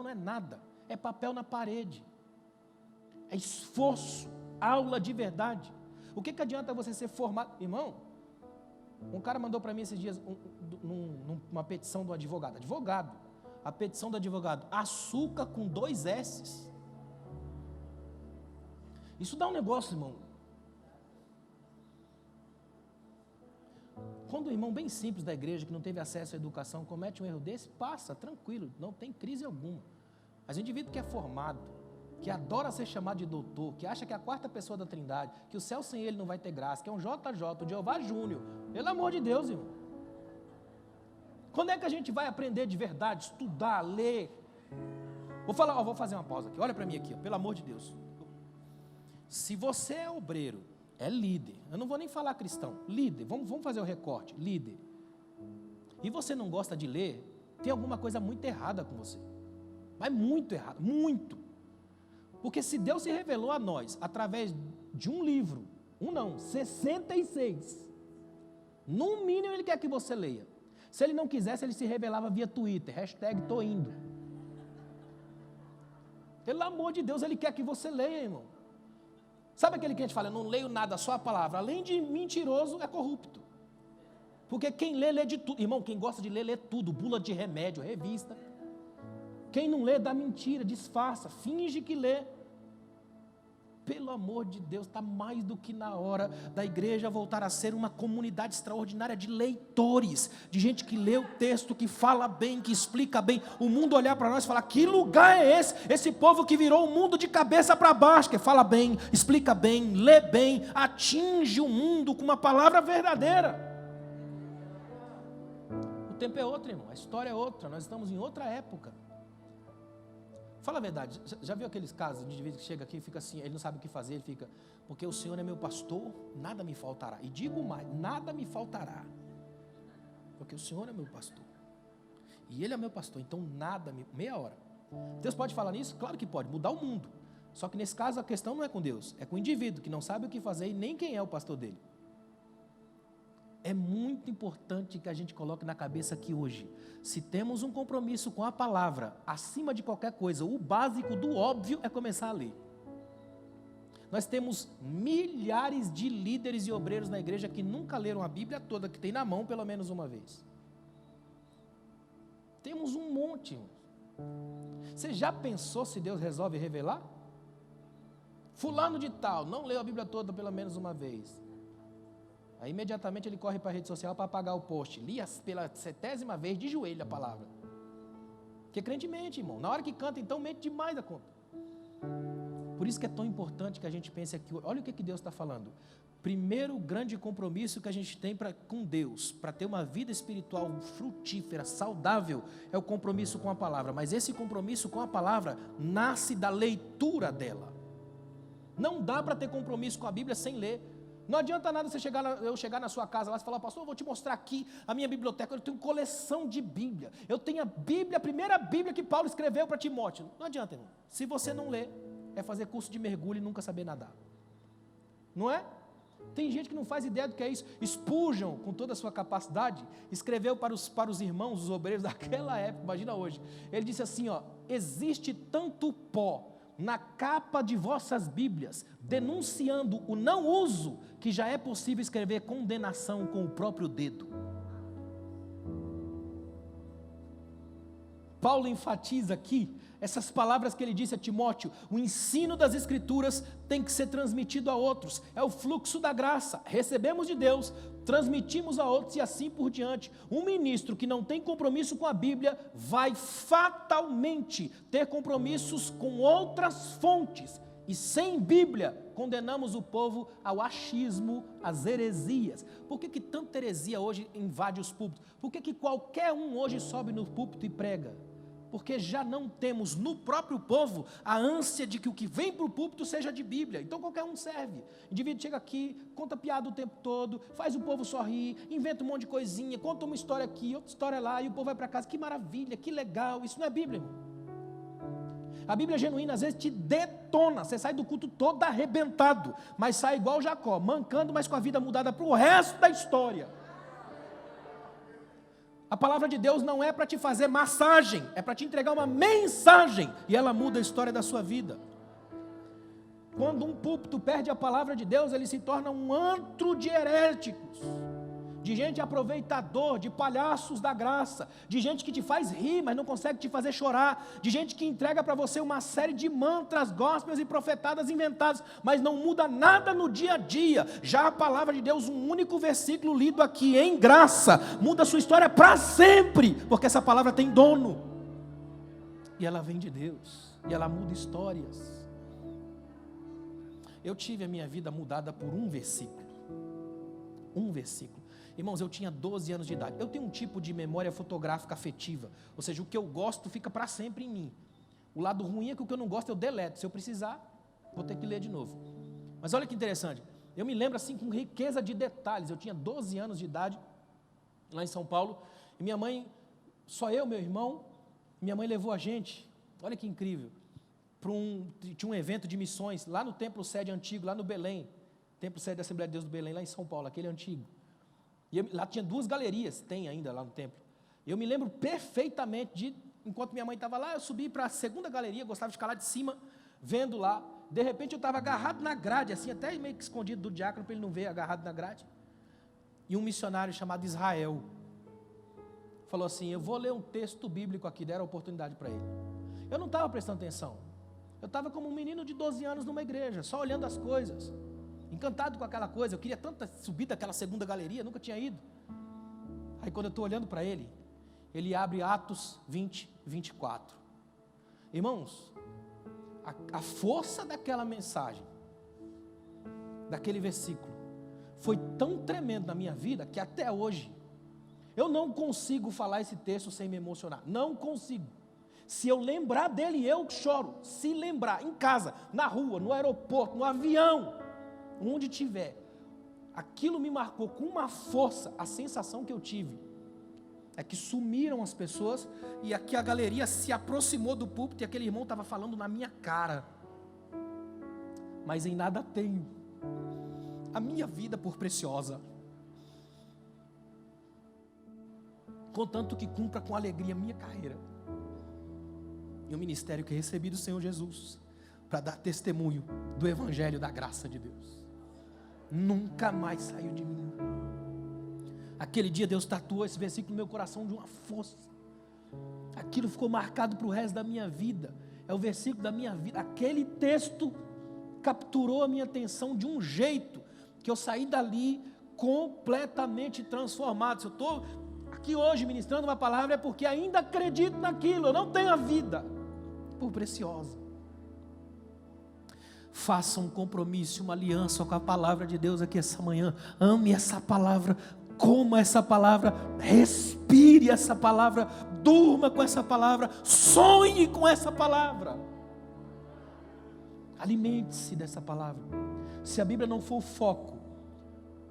não é nada, é papel na parede. É esforço, aula de verdade. O que adianta você ser formado? Irmão, um cara mandou para mim esses dias uma petição do advogado. A petição do advogado, açúcar com 2 S's. Isso dá um negócio, irmão. Quando o irmão bem simples da igreja, que não teve acesso à educação, comete um erro desse, passa, tranquilo, não tem crise alguma. Mas o indivíduo que é formado, que adora ser chamado de doutor, que acha que é a 4ª pessoa da Trindade, que o céu sem ele não vai ter graça, que é um JJ, o Jeová Júnior, pelo amor de Deus, irmão. Quando é que a gente vai aprender de verdade, estudar, ler? Vou fazer uma pausa aqui, olha para mim aqui, pelo amor de Deus. Se você é obreiro, é líder, eu não vou nem falar cristão, líder, vamos fazer o recorte, líder, e você não gosta de ler, tem alguma coisa muito errada com você, mas muito errado, muito. Porque se Deus se revelou a nós, através de um livro, 66, no mínimo Ele quer que você leia. Se Ele não quisesse, Ele se revelava via Twitter, #toindo. Pelo amor de Deus, Ele quer que você leia, irmão. Sabe aquele que a gente fala, eu não leio nada, só a palavra, além de mentiroso, é corrupto. Porque quem lê de tudo, irmão, quem gosta de ler, lê tudo, bula de remédio, revista. Quem não lê, dá mentira, disfarça, finge que lê. Pelo amor de Deus, está mais do que na hora da igreja voltar a ser uma comunidade extraordinária de leitores, de gente que lê o texto, que fala bem, que explica bem, o mundo olhar para nós e falar, que lugar é esse? Esse povo que virou o mundo de cabeça para baixo, que fala bem, explica bem, lê bem, atinge o mundo com uma palavra verdadeira. O tempo é outro, irmão, a história é outra, nós estamos em outra época. Fala a verdade, já viu aqueles casos de indivíduo que chega aqui e fica assim, ele não sabe o que fazer, ele fica, porque o Senhor é meu pastor, nada me faltará. E digo mais, nada me faltará, porque o Senhor é meu pastor. E Ele é meu pastor, então nada me... Meia hora. Deus pode falar nisso? Claro que pode, mudar o mundo. Só que nesse caso a questão não é com Deus, é com o indivíduo que não sabe o que fazer e nem quem é o pastor dele. É muito importante que a gente coloque na cabeça que hoje, se temos um compromisso com a palavra, acima de qualquer coisa, o básico do óbvio é começar a ler. Nós temos milhares de líderes e obreiros na igreja que nunca leram a Bíblia toda, que tem na mão pelo menos uma vez. Temos um monte, irmão. Você já pensou se Deus resolve revelar? Fulano de tal, não leu a Bíblia toda pelo menos uma vez. Aí imediatamente ele corre para a rede social para apagar o post. Lia pela 70ª vez de joelho a palavra. Porque crente mente, irmão. Na hora que canta, então, mente demais da conta. Por isso que é tão importante que a gente pense aqui, olha o que Deus está falando. Primeiro grande compromisso que a gente tem com Deus, para ter uma vida espiritual frutífera, saudável, é o compromisso com a palavra. Mas esse compromisso com a palavra nasce da leitura dela. Não dá para ter compromisso com a Bíblia sem ler. Não adianta nada eu chegar na sua casa lá e falar, pastor, eu vou te mostrar aqui a minha biblioteca, eu tenho coleção de Bíblia. Eu tenho a Bíblia, a primeira Bíblia que Paulo escreveu para Timóteo. Não adianta, irmão. Se você não ler, é fazer curso de mergulho e nunca saber nadar. Não é? Tem gente que não faz ideia do que é isso. Spurgeon, com toda a sua capacidade, escreveu para os irmãos, os obreiros daquela época, imagina hoje. Ele disse assim, ó, existe tanto pó na capa de vossas Bíblias, denunciando o não uso, que já é possível escrever condenação com o próprio dedo. Paulo enfatiza aqui essas palavras que ele disse a Timóteo: o ensino das Escrituras tem que ser transmitido a outros, é o fluxo da graça, recebemos de Deus, transmitimos a outros e assim por diante. Um ministro que não tem compromisso com a Bíblia vai fatalmente ter compromissos com outras fontes, e sem Bíblia condenamos o povo ao achismo, às heresias. Por que tanta heresia hoje invade os púlpitos? Por que qualquer um hoje sobe no púlpito e prega? Porque já não temos no próprio povo a ânsia de que o que vem para o púlpito seja de Bíblia. Então qualquer um serve. O indivíduo chega aqui, conta piada o tempo todo, faz o povo sorrir, inventa um monte de coisinha, conta uma história aqui, outra história lá, e o povo vai para casa. Que maravilha, que legal. Isso não é Bíblia, irmão. A Bíblia genuína às vezes te detona. Você sai do culto todo arrebentado, mas sai igual Jacó, mancando, mas com a vida mudada para o resto da história. A palavra de Deus não é para te fazer massagem, é para te entregar uma mensagem, e ela muda a história da sua vida. Quando um púlpito perde a palavra de Deus, ele se torna um antro de heréticos, de gente aproveitador, de palhaços da graça, de gente que te faz rir, mas não consegue te fazer chorar, de gente que entrega para você uma série de mantras, gospels e profetadas inventadas, mas não muda nada no dia a dia. Já a palavra de Deus, um único versículo lido aqui em graça, muda a sua história para sempre, porque essa palavra tem dono, e ela vem de Deus, e ela muda histórias. Eu tive a minha vida mudada por um versículo. Irmãos, eu tinha 12 anos de idade. Eu tenho um tipo de memória fotográfica afetiva, ou seja, o que eu gosto fica para sempre em mim. O lado ruim é que o que eu não gosto eu deleto. Se eu precisar, vou ter que ler de novo. Mas olha que interessante, eu me lembro assim com riqueza de detalhes. Eu tinha 12 anos de idade, lá em São Paulo, e minha mãe, só eu, meu irmão, minha mãe levou a gente, olha que incrível, tinha um evento de missões, lá no templo sede antigo, lá no Belém, templo sede da Assembleia de Deus do Belém, lá em São Paulo, aquele antigo. E lá tinha 2 galerias, tem ainda lá no templo. Eu me lembro perfeitamente enquanto minha mãe estava lá, eu subi para a 2ª galeria, gostava de ficar lá de cima, vendo lá. De repente eu estava agarrado na grade, assim, até meio que escondido do diácono, para ele não ver, agarrado na grade. E um missionário chamado Israel falou assim: eu vou ler um texto bíblico aqui, deram a oportunidade para ele. Eu não estava prestando atenção. Eu estava como um menino de 12 anos numa igreja, só olhando as coisas, encantado com aquela coisa. Eu queria tanto subir daquela 2ª galeria, nunca tinha ido. Aí quando eu estou olhando para ele, ele abre Atos 20, 24. Irmãos, a força daquela mensagem, daquele versículo, foi tão tremendo na minha vida, que até hoje, eu não consigo falar esse texto sem me emocionar, não consigo. Se eu lembrar dele, eu choro. Se lembrar, em casa, na rua, no aeroporto, no avião, onde tiver, aquilo me marcou com uma força. A sensação que eu tive é que sumiram as pessoas, e aqui a galeria se aproximou do púlpito, e aquele irmão estava falando na minha cara: mas em nada tenho a minha vida por preciosa, contanto que cumpra com alegria a minha carreira e o ministério que recebi do Senhor Jesus, para dar testemunho do Evangelho da graça de Deus. Nunca mais saiu de mim. Aquele dia Deus tatuou esse versículo no meu coração de uma força. Aquilo ficou marcado para o resto da minha vida. É o versículo da minha vida. Aquele texto capturou a minha atenção de um jeito que eu saí dali completamente transformados. Se eu estou aqui hoje ministrando uma palavra é porque ainda acredito naquilo, eu não tenho a vida por preciosa. Faça um compromisso, uma aliança com a palavra de Deus aqui essa manhã. Ame essa palavra, coma essa palavra, respire essa palavra, durma com essa palavra, sonhe com essa palavra. Alimente-se dessa palavra. Se a Bíblia não for o foco,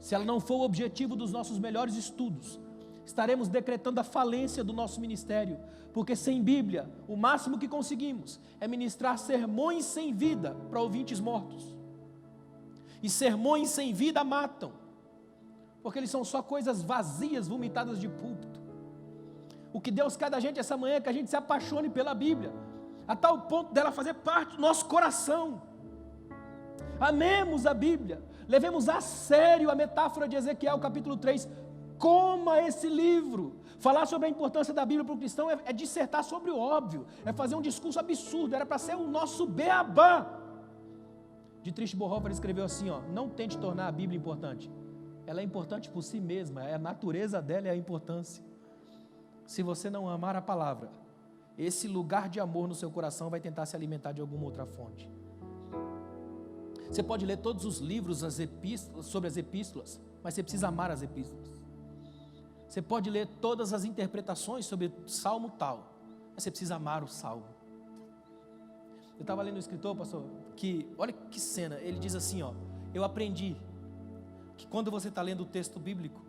se ela não for o objetivo dos nossos melhores estudos, estaremos decretando a falência do nosso ministério, porque sem Bíblia, o máximo que conseguimos é ministrar sermões sem vida para ouvintes mortos. E sermões sem vida matam, porque eles são só coisas vazias, vomitadas de púlpito. O que Deus quer da gente essa manhã é que a gente se apaixone pela Bíblia, a tal ponto dela fazer parte do nosso coração. Amemos a Bíblia, levemos a sério a metáfora de Ezequiel capítulo 3, coma esse livro. Falar sobre a importância da Bíblia para o cristão é dissertar sobre o óbvio, é fazer um discurso absurdo, era para ser o nosso beabá. Dietrich Bonhoeffer escreveu assim, não tente tornar a Bíblia importante, ela é importante por si mesma, a natureza dela é a importância. Se você não amar a palavra, esse lugar de amor no seu coração vai tentar se alimentar de alguma outra fonte. Você pode ler todos os livros sobre as epístolas, mas você precisa amar as epístolas. Você pode ler todas as interpretações sobre salmo tal, mas você precisa amar o salmo. Eu estava lendo um escritor, pastor, que, olha que cena, ele diz assim, eu aprendi que quando você está lendo o texto bíblico,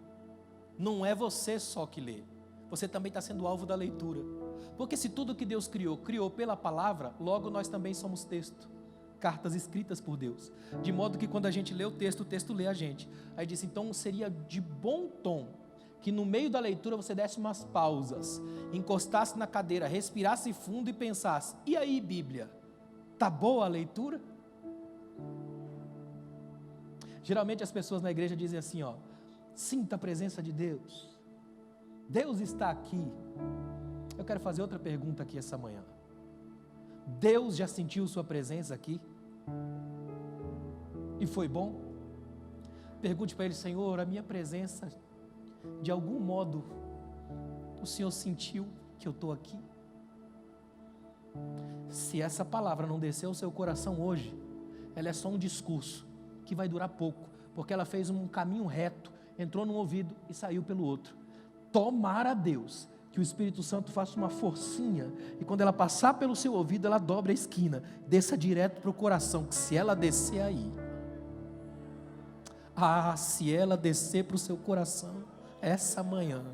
não é você só que lê, você também está sendo alvo da leitura. Porque se tudo que Deus criou pela palavra, logo nós também somos texto, cartas escritas por Deus. De modo que quando a gente lê o texto lê a gente. Aí disse, então seria de bom tom que no meio da leitura você desse umas pausas, encostasse na cadeira, respirasse fundo e pensasse, e aí Bíblia, tá boa a leitura? Geralmente as pessoas na igreja dizem assim, sinta a presença de Deus, Deus está aqui. Eu quero fazer outra pergunta aqui essa manhã. Deus já sentiu sua presença aqui? E foi bom? Pergunte para Ele, Senhor, a minha presença, de algum modo, o Senhor sentiu que eu estou aqui? Se essa palavra não descer ao seu coração hoje, ela é só um discurso, que vai durar pouco, porque ela fez um caminho reto, entrou num ouvido e saiu pelo outro. Tomara a Deus que o Espírito Santo faça uma forcinha, e quando ela passar pelo seu ouvido, ela dobra a esquina, desça direto para o coração, que se ela descer aí, se ela descer para o seu coração, essa manhã,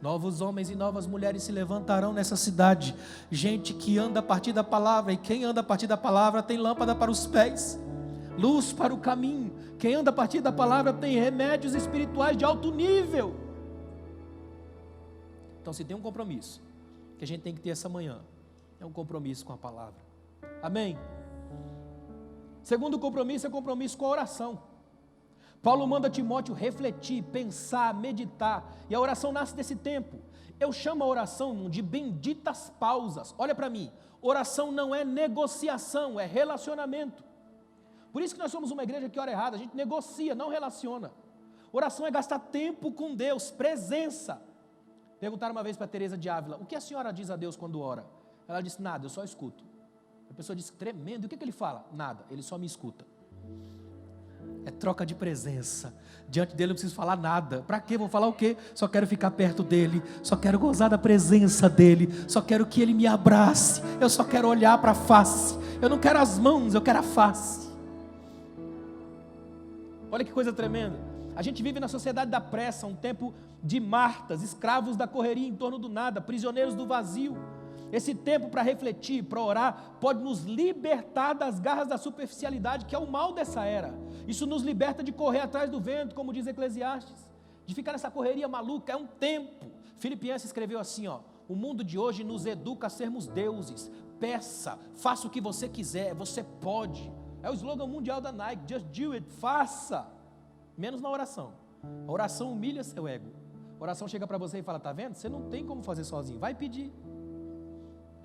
novos homens e novas mulheres se levantarão nessa cidade, gente que anda a partir da palavra, e quem anda a partir da palavra tem lâmpada para os pés, luz para o caminho. Quem anda a partir da palavra tem remédios espirituais de alto nível. Então, se tem um compromisso que a gente tem que ter essa manhã, é um compromisso com a palavra. Amém? Segundo compromisso é compromisso com a oração. Paulo manda Timóteo refletir, pensar, meditar, e a oração nasce desse tempo. Eu chamo a oração de benditas pausas. Olha para mim, oração não é negociação, é relacionamento. Por isso que nós somos uma igreja que ora errado, a gente negocia, não relaciona. Oração é gastar tempo com Deus, presença. Perguntaram uma vez para Teresa de Ávila, o que a senhora diz a Deus quando ora? Ela disse, nada, eu só escuto. A pessoa disse, tremendo, e o que ele fala? Nada, ele só me escuta. É troca de presença. Diante dele eu não preciso falar nada. Para quê? Vou falar o quê? Só quero ficar perto dele, só quero gozar da presença dele, só quero que ele me abrace, eu só quero olhar para a face, eu não quero as mãos, eu quero a face. Olha que coisa tremenda. A gente vive na sociedade da pressa, um tempo de Martas, escravos da correria em torno do nada, prisioneiros do vazio. Esse tempo para refletir, para orar, pode nos libertar das garras da superficialidade, que é o mal dessa era. Isso nos liberta de correr atrás do vento, como diz Eclesiastes, de ficar nessa correria maluca. É um tempo. Filipenses escreveu assim, o mundo de hoje nos educa a sermos deuses. Peça, faça o que você quiser, você pode. É o slogan mundial da Nike, just do it, faça. Menos na oração. A oração humilha seu ego. A oração chega para você e fala, tá vendo? Você não tem como fazer sozinho, vai pedir.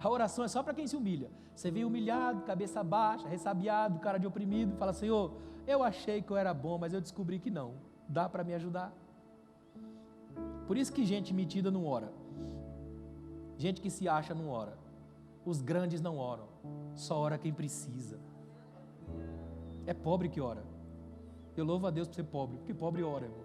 A oração é só para quem se humilha. Você vem humilhado, cabeça baixa, ressabiado, cara de oprimido, fala: Senhor, eu achei que eu era bom, mas eu descobri que não. Dá para me ajudar? Por isso que gente metida não ora. Gente que se acha não ora. Os grandes não oram. Só ora quem precisa. É pobre que ora. Eu louvo a Deus por ser pobre, porque pobre ora, irmão.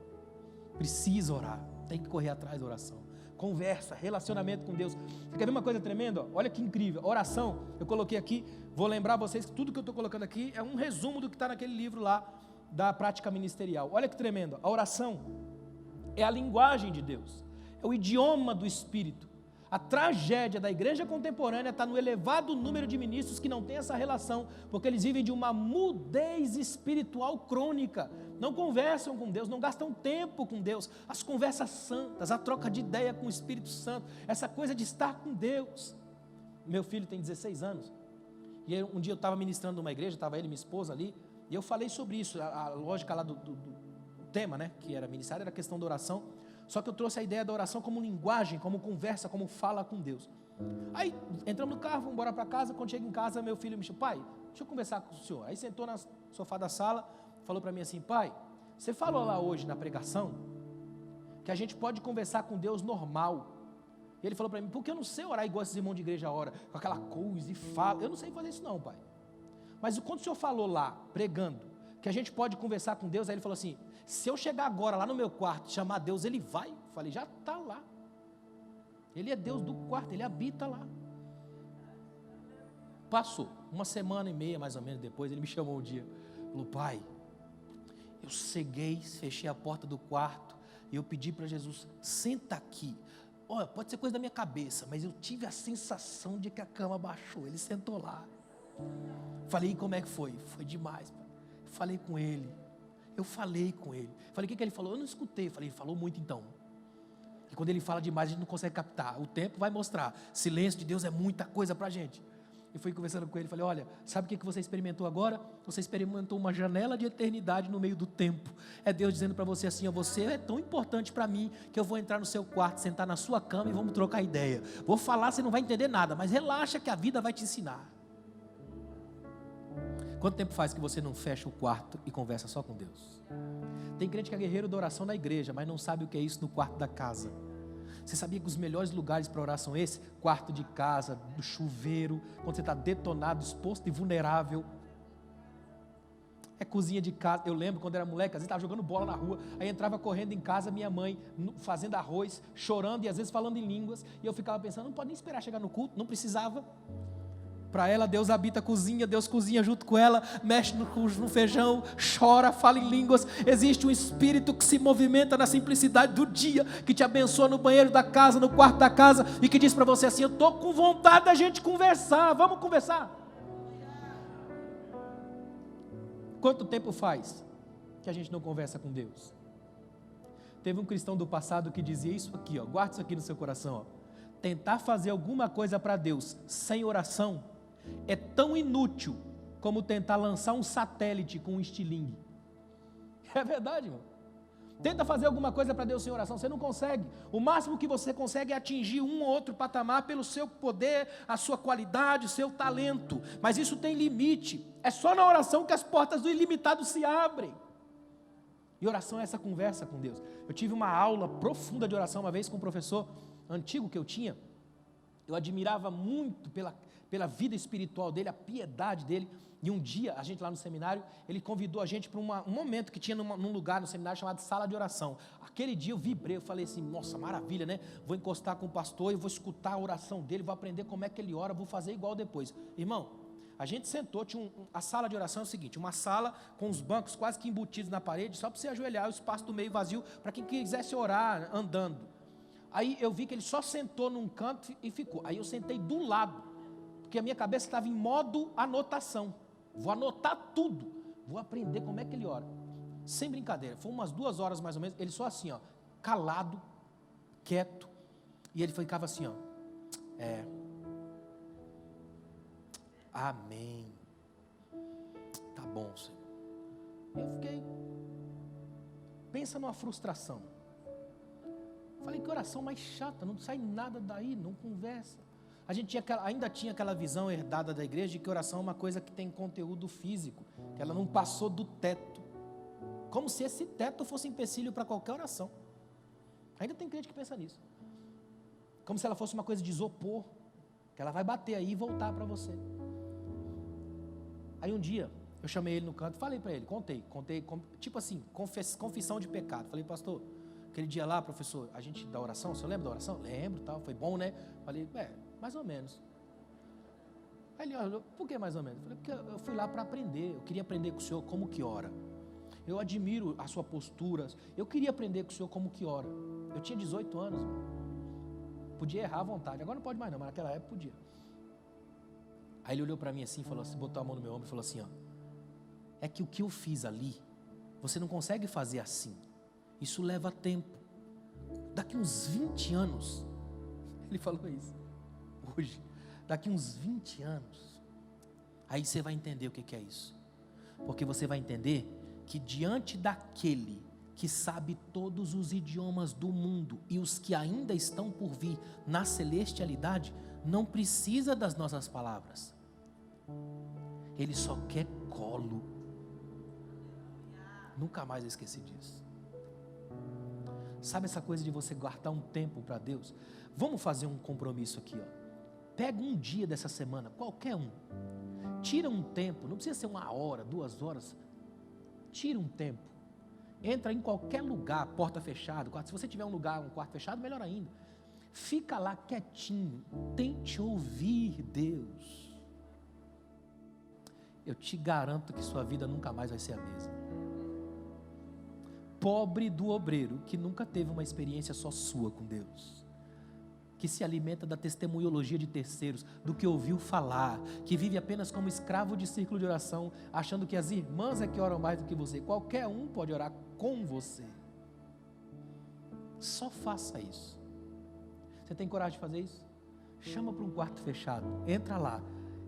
Precisa orar. Tem que correr atrás da oração. Conversa, relacionamento com Deus. Você quer ver uma coisa tremenda? Olha que incrível. Oração, eu coloquei aqui, vou lembrar vocês que tudo que eu estou colocando aqui é um resumo do que está naquele livro lá, da prática ministerial. Olha que tremendo. A oração é a linguagem de Deus. É o idioma do Espírito. A tragédia da igreja contemporânea está no elevado número de ministros que não têm essa relação, porque eles vivem de uma mudez espiritual crônica, não conversam com Deus, não gastam tempo com Deus, as conversas santas, a troca de ideia com o Espírito Santo, essa coisa de estar com Deus. Meu filho tem 16 anos, e um dia eu estava ministrando numa igreja, estava ele e minha esposa ali, e eu falei sobre isso, a lógica lá do tema, né, que era ministério, era a questão da oração. Só que eu trouxe a ideia da oração como linguagem, como conversa, como fala com Deus. Aí, entramos no carro, vamos embora para casa. Quando chega em casa, meu filho me chamou: pai, deixa eu conversar com o senhor. Aí sentou no sofá da sala, falou para mim assim: pai, você falou lá hoje na pregação que a gente pode conversar com Deus normal. E ele falou para mim: porque eu não sei orar igual esses irmãos de igreja oram, com aquela coisa e fala. Eu não sei fazer isso não, pai. Mas quando o senhor falou lá, pregando, que a gente pode conversar com Deus, aí ele falou assim: se eu chegar agora lá no meu quarto e chamar Deus, ele vai? Falei: já está lá. Ele é Deus do quarto, ele habita lá. Passou uma semana e meia mais ou menos depois, ele me chamou um dia, falou: pai, eu ceguei, fechei a porta do quarto e eu pedi para Jesus: senta aqui. Olha, pode ser coisa da minha cabeça, mas eu tive a sensação de que a cama baixou. Ele sentou lá. Falei: e como é que foi? Foi demais, pai. Falei com ele. Eu falei com ele. Falei: o que ele falou? Eu não escutei. Falei: ele falou muito então. E quando ele fala demais, a gente não consegue captar. O tempo vai mostrar. Silêncio de Deus é muita coisa para a gente. Eu fui conversando com ele, falei: olha, sabe o que você experimentou agora? Você experimentou uma janela de eternidade no meio do tempo. É Deus dizendo para você assim: ó, você é tão importante para mim, que eu vou entrar no seu quarto, sentar na sua cama e vamos trocar ideia. Vou falar, você não vai entender nada, mas relaxa que a vida vai te ensinar. Quanto tempo faz que você não fecha o quarto e conversa só com Deus? Tem crente que é guerreiro da oração na igreja, mas não sabe o que é isso no quarto da casa. Você sabia que os melhores lugares para orar são esses? Quarto de casa, do chuveiro, quando você está detonado, exposto e vulnerável. É cozinha de casa. Eu lembro quando era moleque, às vezes estava jogando bola na rua, aí entrava correndo em casa, minha mãe fazendo arroz, chorando e às vezes falando em línguas, e eu ficava pensando: não pode nem esperar chegar no culto, não precisava. Para ela, Deus habita a cozinha, Deus cozinha junto com ela, mexe no feijão, chora, fala em línguas. Existe um espírito que se movimenta na simplicidade do dia, que te abençoa no banheiro da casa, no quarto da casa, e que diz para você assim: eu estou com vontade da gente conversar, vamos conversar. Quanto tempo faz que a gente não conversa com Deus? Teve um cristão do passado que dizia isso aqui, ó, guarde isso aqui no seu coração, ó: tentar fazer alguma coisa para Deus sem oração é tão inútil como tentar lançar um satélite com um estilingue. É verdade, irmão. Tenta fazer alguma coisa para Deus sem oração, você não consegue. O máximo que você consegue é atingir um ou outro patamar pelo seu poder, a sua qualidade, o seu talento. Mas isso tem limite. É só na oração que as portas do ilimitado se abrem. E oração é essa conversa com Deus. Eu tive uma aula profunda de oração uma vez com um professor antigo que eu tinha. Eu admirava muito pela vida espiritual dele, a piedade dele. E um dia, a gente lá no seminário, ele convidou a gente para um momento que tinha num lugar no seminário chamado sala de oração. Aquele dia eu vibrei, eu falei assim: nossa, maravilha, né? Vou encostar com o pastor e vou escutar a oração dele, vou aprender como é que ele ora, vou fazer igual depois. Irmão, a gente sentou, a sala de oração é o seguinte: uma sala com os bancos quase que embutidos na parede, só para você ajoelhar, o espaço do meio vazio, para quem quisesse orar andando. Aí eu vi que ele só sentou num canto e ficou. Aí eu sentei do lado, porque a minha cabeça estava em modo anotação. Vou anotar tudo, vou aprender como é que ele ora. Sem brincadeira, foi umas 2 horas mais ou menos, ele só assim, ó, calado, quieto, e ele ficava assim, ó: amém, tá bom, Senhor. E eu fiquei, pensa numa frustração. Falei: que oração mais chata, não sai nada daí, não conversa. ainda tinha aquela visão herdada da igreja de que oração é uma coisa que tem conteúdo físico, que ela não passou do teto, como se esse teto fosse empecilho para qualquer oração. Ainda tem crente que pensa nisso, como se ela fosse uma coisa de isopor, que ela vai bater aí e voltar para você. Aí um dia, eu chamei ele no canto, falei para ele, contei, tipo assim, confissão de pecado. Falei, pastor, aquele dia lá, professor, a gente da oração, o senhor lembra da oração? Lembro, tal, foi bom, né? Falei, mais ou menos. Aí ele olhou, por que mais ou menos? Falei, porque eu fui lá para aprender, eu queria aprender com o senhor como que ora. Eu admiro a sua postura, eu queria aprender com o senhor como que ora. Eu tinha 18 anos, podia errar à vontade, agora não pode mais não, mas naquela época podia. Aí ele olhou para mim assim, falou assim, botou a mão no meu ombro e falou assim, ó, é que o que eu fiz ali, você não consegue fazer assim, isso leva tempo, daqui uns 20 anos, ele falou isso, hoje, daqui uns 20 anos, aí você vai entender o que é isso, porque você vai entender que diante daquele que sabe todos os idiomas do mundo e os que ainda estão por vir na celestialidade, não precisa das nossas palavras, ele só quer colo. Nunca mais eu esqueci disso. Sabe essa coisa de você guardar um tempo para Deus? Vamos fazer um compromisso aqui, ó. Pega um dia dessa semana, qualquer um, tira um tempo, não precisa ser 1 hora, 2 horas, tira um tempo, entra em qualquer lugar, porta fechada, se você tiver um quarto fechado, melhor ainda, fica lá quietinho, tente ouvir Deus. Eu te garanto que sua vida nunca mais vai ser a mesma. Pobre do obreiro que nunca teve uma experiência só sua com Deus, que se alimenta da testemunhologia de terceiros, do que ouviu falar, que vive apenas como escravo de círculo de oração, achando que as irmãs é que oram mais do que você. Qualquer um pode orar com você. Só faça isso. Você tem coragem de fazer isso? Chama para um quarto fechado, entra lá,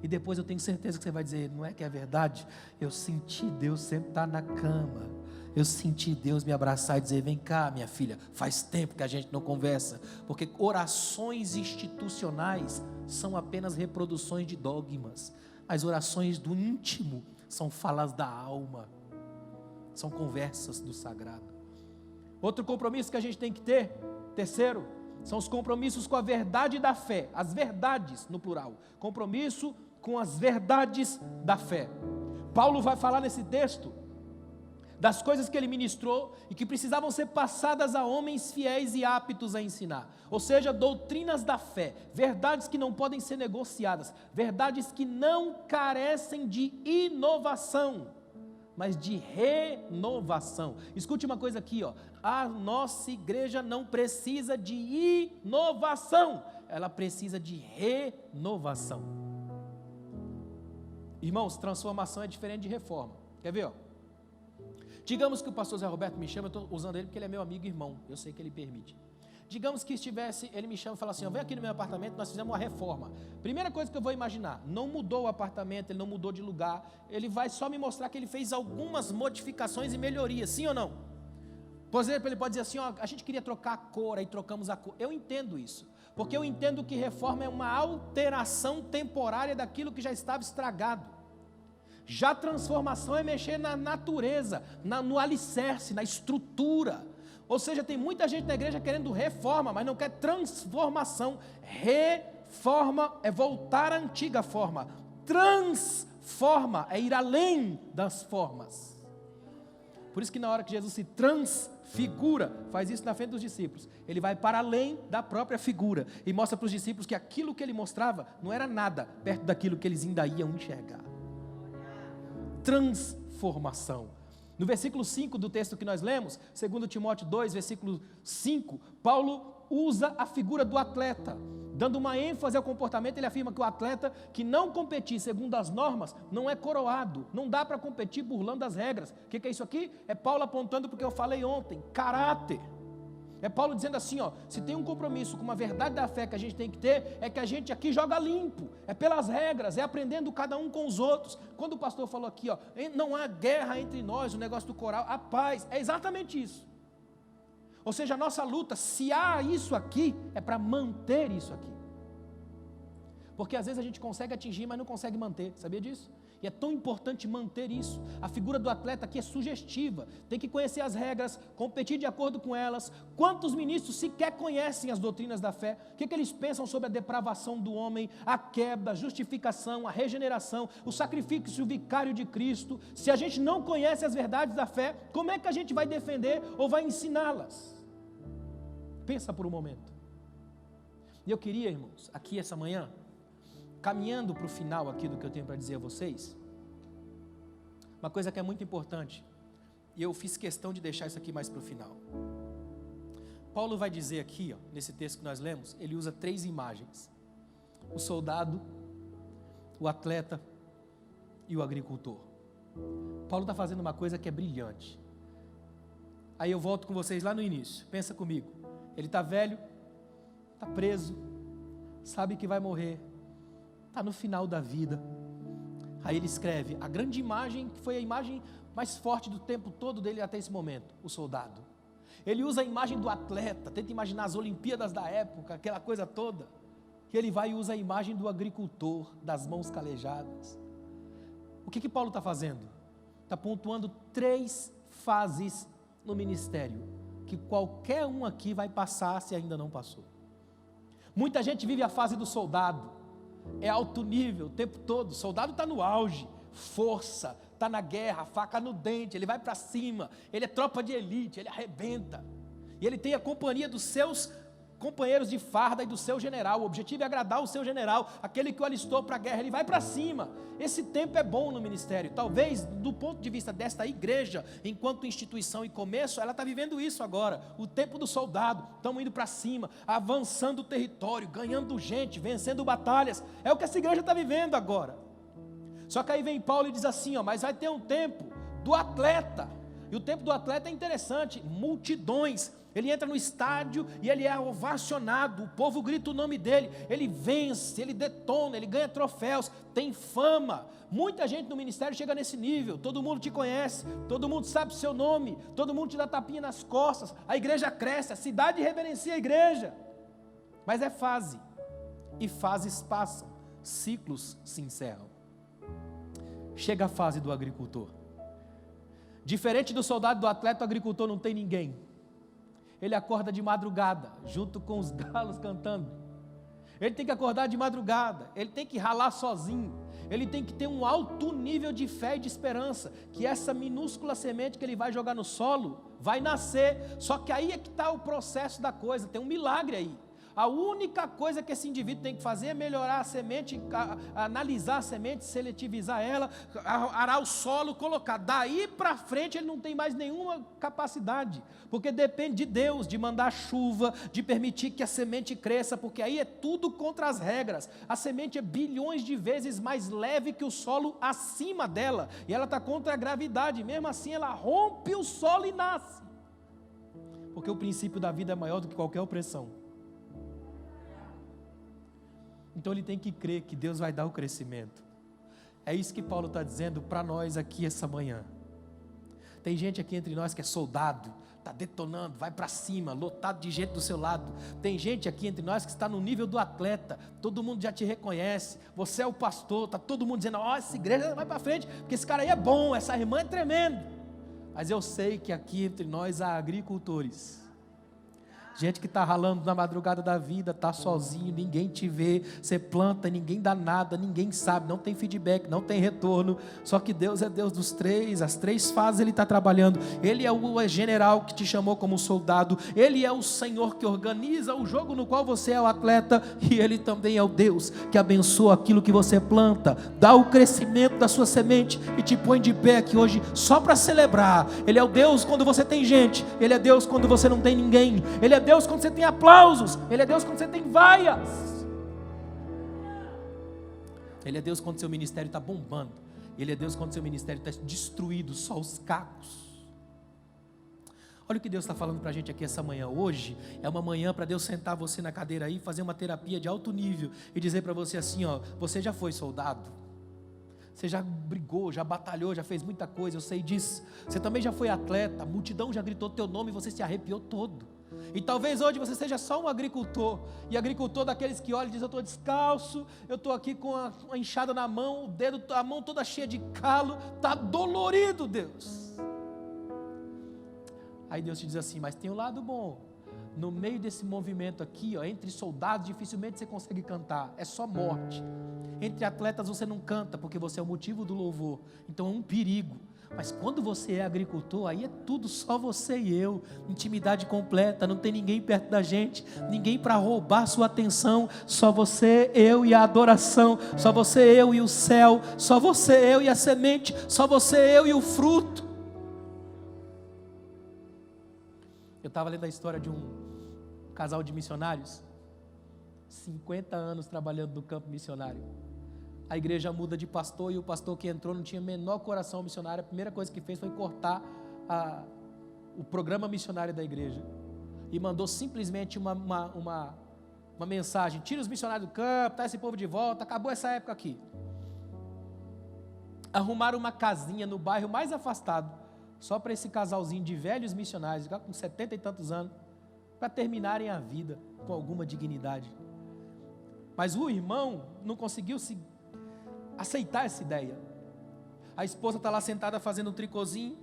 e depois eu tenho certeza que você vai dizer, não é que é verdade? Eu senti Deus sentar na cama, eu senti Deus me abraçar e dizer, vem cá minha filha, faz tempo que a gente não conversa, porque orações institucionais são apenas reproduções de dogmas, as orações do íntimo são falas da alma, são conversas do sagrado. Outro compromisso que a gente tem que ter, terceiro, são os compromissos com a verdade da fé, as verdades no plural, compromisso com as verdades da fé. Paulo vai falar nesse texto das coisas que ele ministrou e que precisavam ser passadas a homens fiéis e aptos a ensinar, ou seja, doutrinas da fé, verdades que não podem ser negociadas, verdades que não carecem de inovação, mas de renovação. Escute uma coisa aqui, ó. A nossa igreja não precisa de inovação, ela precisa de renovação. Irmãos, transformação é diferente de reforma. Quer ver, ó? Digamos que o pastor Zé Roberto me chama, eu estou usando ele porque ele é meu amigo e irmão, eu sei que ele permite. Digamos que ele me chama e fala assim, ó, vem aqui no meu apartamento, nós fizemos uma reforma. Primeira coisa que eu vou imaginar, não mudou o apartamento, ele não mudou de lugar, ele vai só me mostrar que ele fez algumas modificações e melhorias, sim ou não? Por exemplo, ele pode dizer assim, ó, a gente queria trocar a cor, aí trocamos a cor. Eu entendo isso, porque eu entendo que reforma é uma alteração temporária daquilo que já estava estragado. Já transformação é mexer na natureza, no alicerce, na estrutura. Ou seja, tem muita gente na igreja querendo reforma, mas não quer transformação. Reforma é voltar à antiga forma. Transforma é ir além das formas. Por isso que na hora que Jesus se transfigura, faz isso na frente dos discípulos, ele vai para além da própria figura e mostra para os discípulos que aquilo que ele mostrava não era nada perto daquilo que eles ainda iam enxergar. Transformação. No versículo 5 do texto que nós lemos, 2 Timóteo 2, versículo 5, Paulo usa a figura do atleta, dando uma ênfase ao comportamento. Ele afirma que o atleta que não competir segundo as normas, não é coroado, não dá para competir burlando as regras. O que é isso aqui? É Paulo apontando porque eu falei ontem, caráter. É Paulo dizendo assim, ó, se tem um compromisso com uma verdade da fé que a gente tem que ter, é que a gente aqui joga limpo, é pelas regras, é aprendendo cada um com os outros. Quando o pastor falou aqui, ó, não há guerra entre nós, o negócio do coral, a paz, é exatamente isso. Ou seja, a nossa luta, se há isso aqui, é para manter isso aqui. Porque às vezes a gente consegue atingir, mas não consegue manter, sabia disso? E é tão importante manter isso. A figura do atleta aqui é sugestiva, tem que conhecer as regras, competir de acordo com elas. Quantos ministros sequer conhecem as doutrinas da fé? O que eles pensam sobre a depravação do homem, a queda, a justificação, a regeneração, o sacrifício vicário de Cristo? Se a gente não conhece as verdades da fé, como é que a gente vai defender ou vai ensiná-las? Pensa por um momento. E eu queria, irmãos, aqui essa manhã, caminhando para o final aqui do que eu tenho para dizer a vocês, uma coisa que é muito importante, e eu fiz questão de deixar isso aqui mais para o final. Paulo vai dizer aqui, nesse texto que nós lemos, ele usa 3 imagens: o soldado, o atleta e o agricultor. Paulo está fazendo uma coisa que é brilhante. Aí eu volto com vocês lá no início, pensa comigo, ele está velho, está preso, sabe que vai morrer, está no final da vida. Aí ele escreve a grande imagem, que foi a imagem mais forte do tempo todo dele até esse momento, o soldado. Ele usa a imagem do atleta, tenta imaginar as Olimpíadas da época, aquela coisa toda. E ele vai e usa a imagem do agricultor, das mãos calejadas. O que Paulo está fazendo? Está pontuando 3 fases no ministério, que qualquer um aqui vai passar se ainda não passou. Muita gente vive a fase do soldado, é alto nível o tempo todo, o soldado está no auge, força, está na guerra, faca no dente, ele vai para cima, ele é tropa de elite, ele arrebenta, e ele tem a companhia dos seus companheiros de farda e do seu general. O objetivo é agradar o seu general, aquele que o alistou para a guerra, ele vai para cima. Esse tempo é bom no ministério. Talvez do ponto de vista desta igreja, enquanto instituição e começo, ela está vivendo isso agora, o tempo do soldado. Estamos indo para cima, avançando o território, ganhando gente, vencendo batalhas. É o que essa igreja está vivendo agora. Só que aí vem Paulo e diz assim, mas vai ter um tempo do atleta. E o tempo do atleta é interessante, multidões. Ele entra no estádio e ele é ovacionado, o povo grita o nome dele, ele vence, ele detona, ele ganha troféus, tem fama. Muita gente no ministério chega nesse nível, todo mundo te conhece, todo mundo sabe o seu nome, todo mundo te dá tapinha nas costas, a igreja cresce, a cidade reverencia a igreja. Mas é fase, e fases passam, ciclos se encerram. Chega a fase do agricultor. Diferente do soldado, do atleta, o agricultor não tem ninguém. Ele acorda de madrugada, junto com os galos cantando. Ele tem que acordar de madrugada, ele tem que ralar sozinho, ele tem que ter um alto nível de fé e de esperança, que essa minúscula semente que ele vai jogar no solo, vai nascer. Só que aí é que está o processo da coisa, tem um milagre aí. A única coisa que esse indivíduo tem que fazer é melhorar a semente, analisar a semente, seletivizar ela, arar o solo, colocar. Daí para frente ele não tem mais nenhuma capacidade, porque depende de Deus, de mandar chuva, de permitir que a semente cresça, porque aí é tudo contra as regras. A semente é bilhões de vezes mais leve que o solo acima dela, e ela está contra a gravidade, mesmo assim ela rompe o solo e nasce, porque o princípio da vida é maior do que qualquer opressão. Então ele tem que crer que Deus vai dar o crescimento. É isso que Paulo está dizendo para nós aqui essa manhã. Tem gente aqui entre nós que é soldado, está detonando, vai para cima, lotado de gente do seu lado. Tem gente aqui entre nós que está no nível do atleta, todo mundo já te reconhece, você é o pastor, está todo mundo dizendo, essa igreja vai para frente, porque esse cara aí é bom, essa irmã é tremendo. Mas eu sei que aqui entre nós há agricultores. Gente que está ralando na madrugada da vida, está sozinho, ninguém te vê, você planta, ninguém dá nada, ninguém sabe, não tem feedback, não tem retorno. Só que Deus é Deus dos 3, as 3 fases Ele está trabalhando. Ele é o general que te chamou como soldado, Ele é o Senhor que organiza o jogo no qual você é o atleta, e Ele também é o Deus que abençoa aquilo que você planta, dá o crescimento da sua semente e te põe de pé aqui hoje só para celebrar. Ele é o Deus quando você tem gente, Ele é Deus quando você não tem ninguém, Ele é Deus quando você tem aplausos, Ele é Deus quando você tem vaias, Ele é Deus quando seu ministério está bombando, Ele é Deus quando seu ministério está destruído, só os cacos. Olha o que Deus está falando para a gente aqui essa manhã. Hoje é uma manhã para Deus sentar você na cadeira aí, fazer uma terapia de alto nível e dizer para você assim, você já foi soldado? Você já brigou, já batalhou, já fez muita coisa, eu sei disso. Você também já foi atleta, a multidão já gritou teu nome e você se arrepiou todo. E talvez hoje você seja só um agricultor, e agricultor daqueles que olham e diz: eu estou descalço, eu estou aqui com a enxada na mão, o dedo, a mão toda cheia de calo, está dolorido, Deus. Aí Deus te diz assim: mas tem um lado bom, no meio desse movimento aqui, ó, entre soldados dificilmente você consegue cantar, é só morte. Entre atletas você não canta, porque você é o motivo do louvor, então é um perigo. Mas quando você é agricultor, aí é tudo só você e eu, intimidade completa, não tem ninguém perto da gente, ninguém para roubar sua atenção, só você, eu e a adoração, só você, eu e o céu, só você, eu e a semente, só você, eu e o fruto. Eu estava lendo a história de um casal de missionários, 50 anos trabalhando no campo missionário. A igreja muda de pastor e o pastor que entrou não tinha o menor coração missionário. A primeira coisa que fez foi cortar o programa missionário da igreja e mandou simplesmente uma mensagem: tira os missionários do campo, tá esse povo de volta, acabou essa época aqui. Arrumaram uma casinha no bairro mais afastado, só para esse casalzinho de velhos missionários, com 70 e tantos anos, para terminarem a vida com alguma dignidade. Mas o irmão não conseguiu aceitar essa ideia. A esposa está lá sentada fazendo um tricôzinho,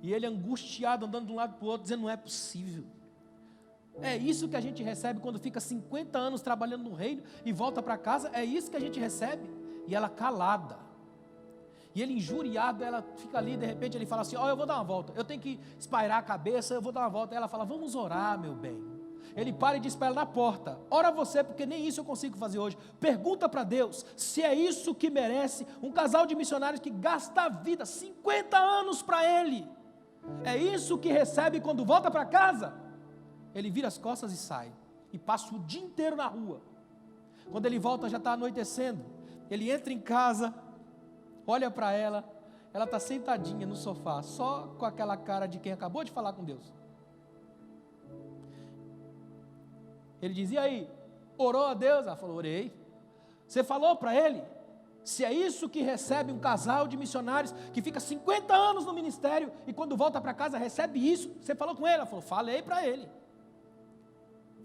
e ele angustiado, andando de um lado para o outro, dizendo: não é possível. É isso que a gente recebe quando fica 50 anos trabalhando no reino e volta para casa, é isso que a gente recebe. E ela calada, e ele injuriado, ela fica ali, de repente ele fala assim: ó, eu vou dar uma volta, eu tenho que espairar a cabeça, eu vou dar uma volta. Ela fala: vamos orar, meu bem. Ele para e diz para ela na porta: ora você, porque nem isso eu consigo fazer hoje. Pergunta para Deus se é isso que merece um casal de missionários que gasta a vida, 50 anos para ele. É isso que recebe quando volta para casa? Ele vira as costas e sai, e passa o dia inteiro na rua. Quando ele volta já está anoitecendo. Ele entra em casa, olha para ela, ela está sentadinha no sofá, só com aquela cara de quem acabou de falar com Deus. Ele diz: e aí, orou a Deus? Ela falou: orei. Você falou para ele? Se é isso que recebe um casal de missionários que fica 50 anos no ministério e quando volta para casa recebe isso, você falou com ele? Ela falou: falei para ele.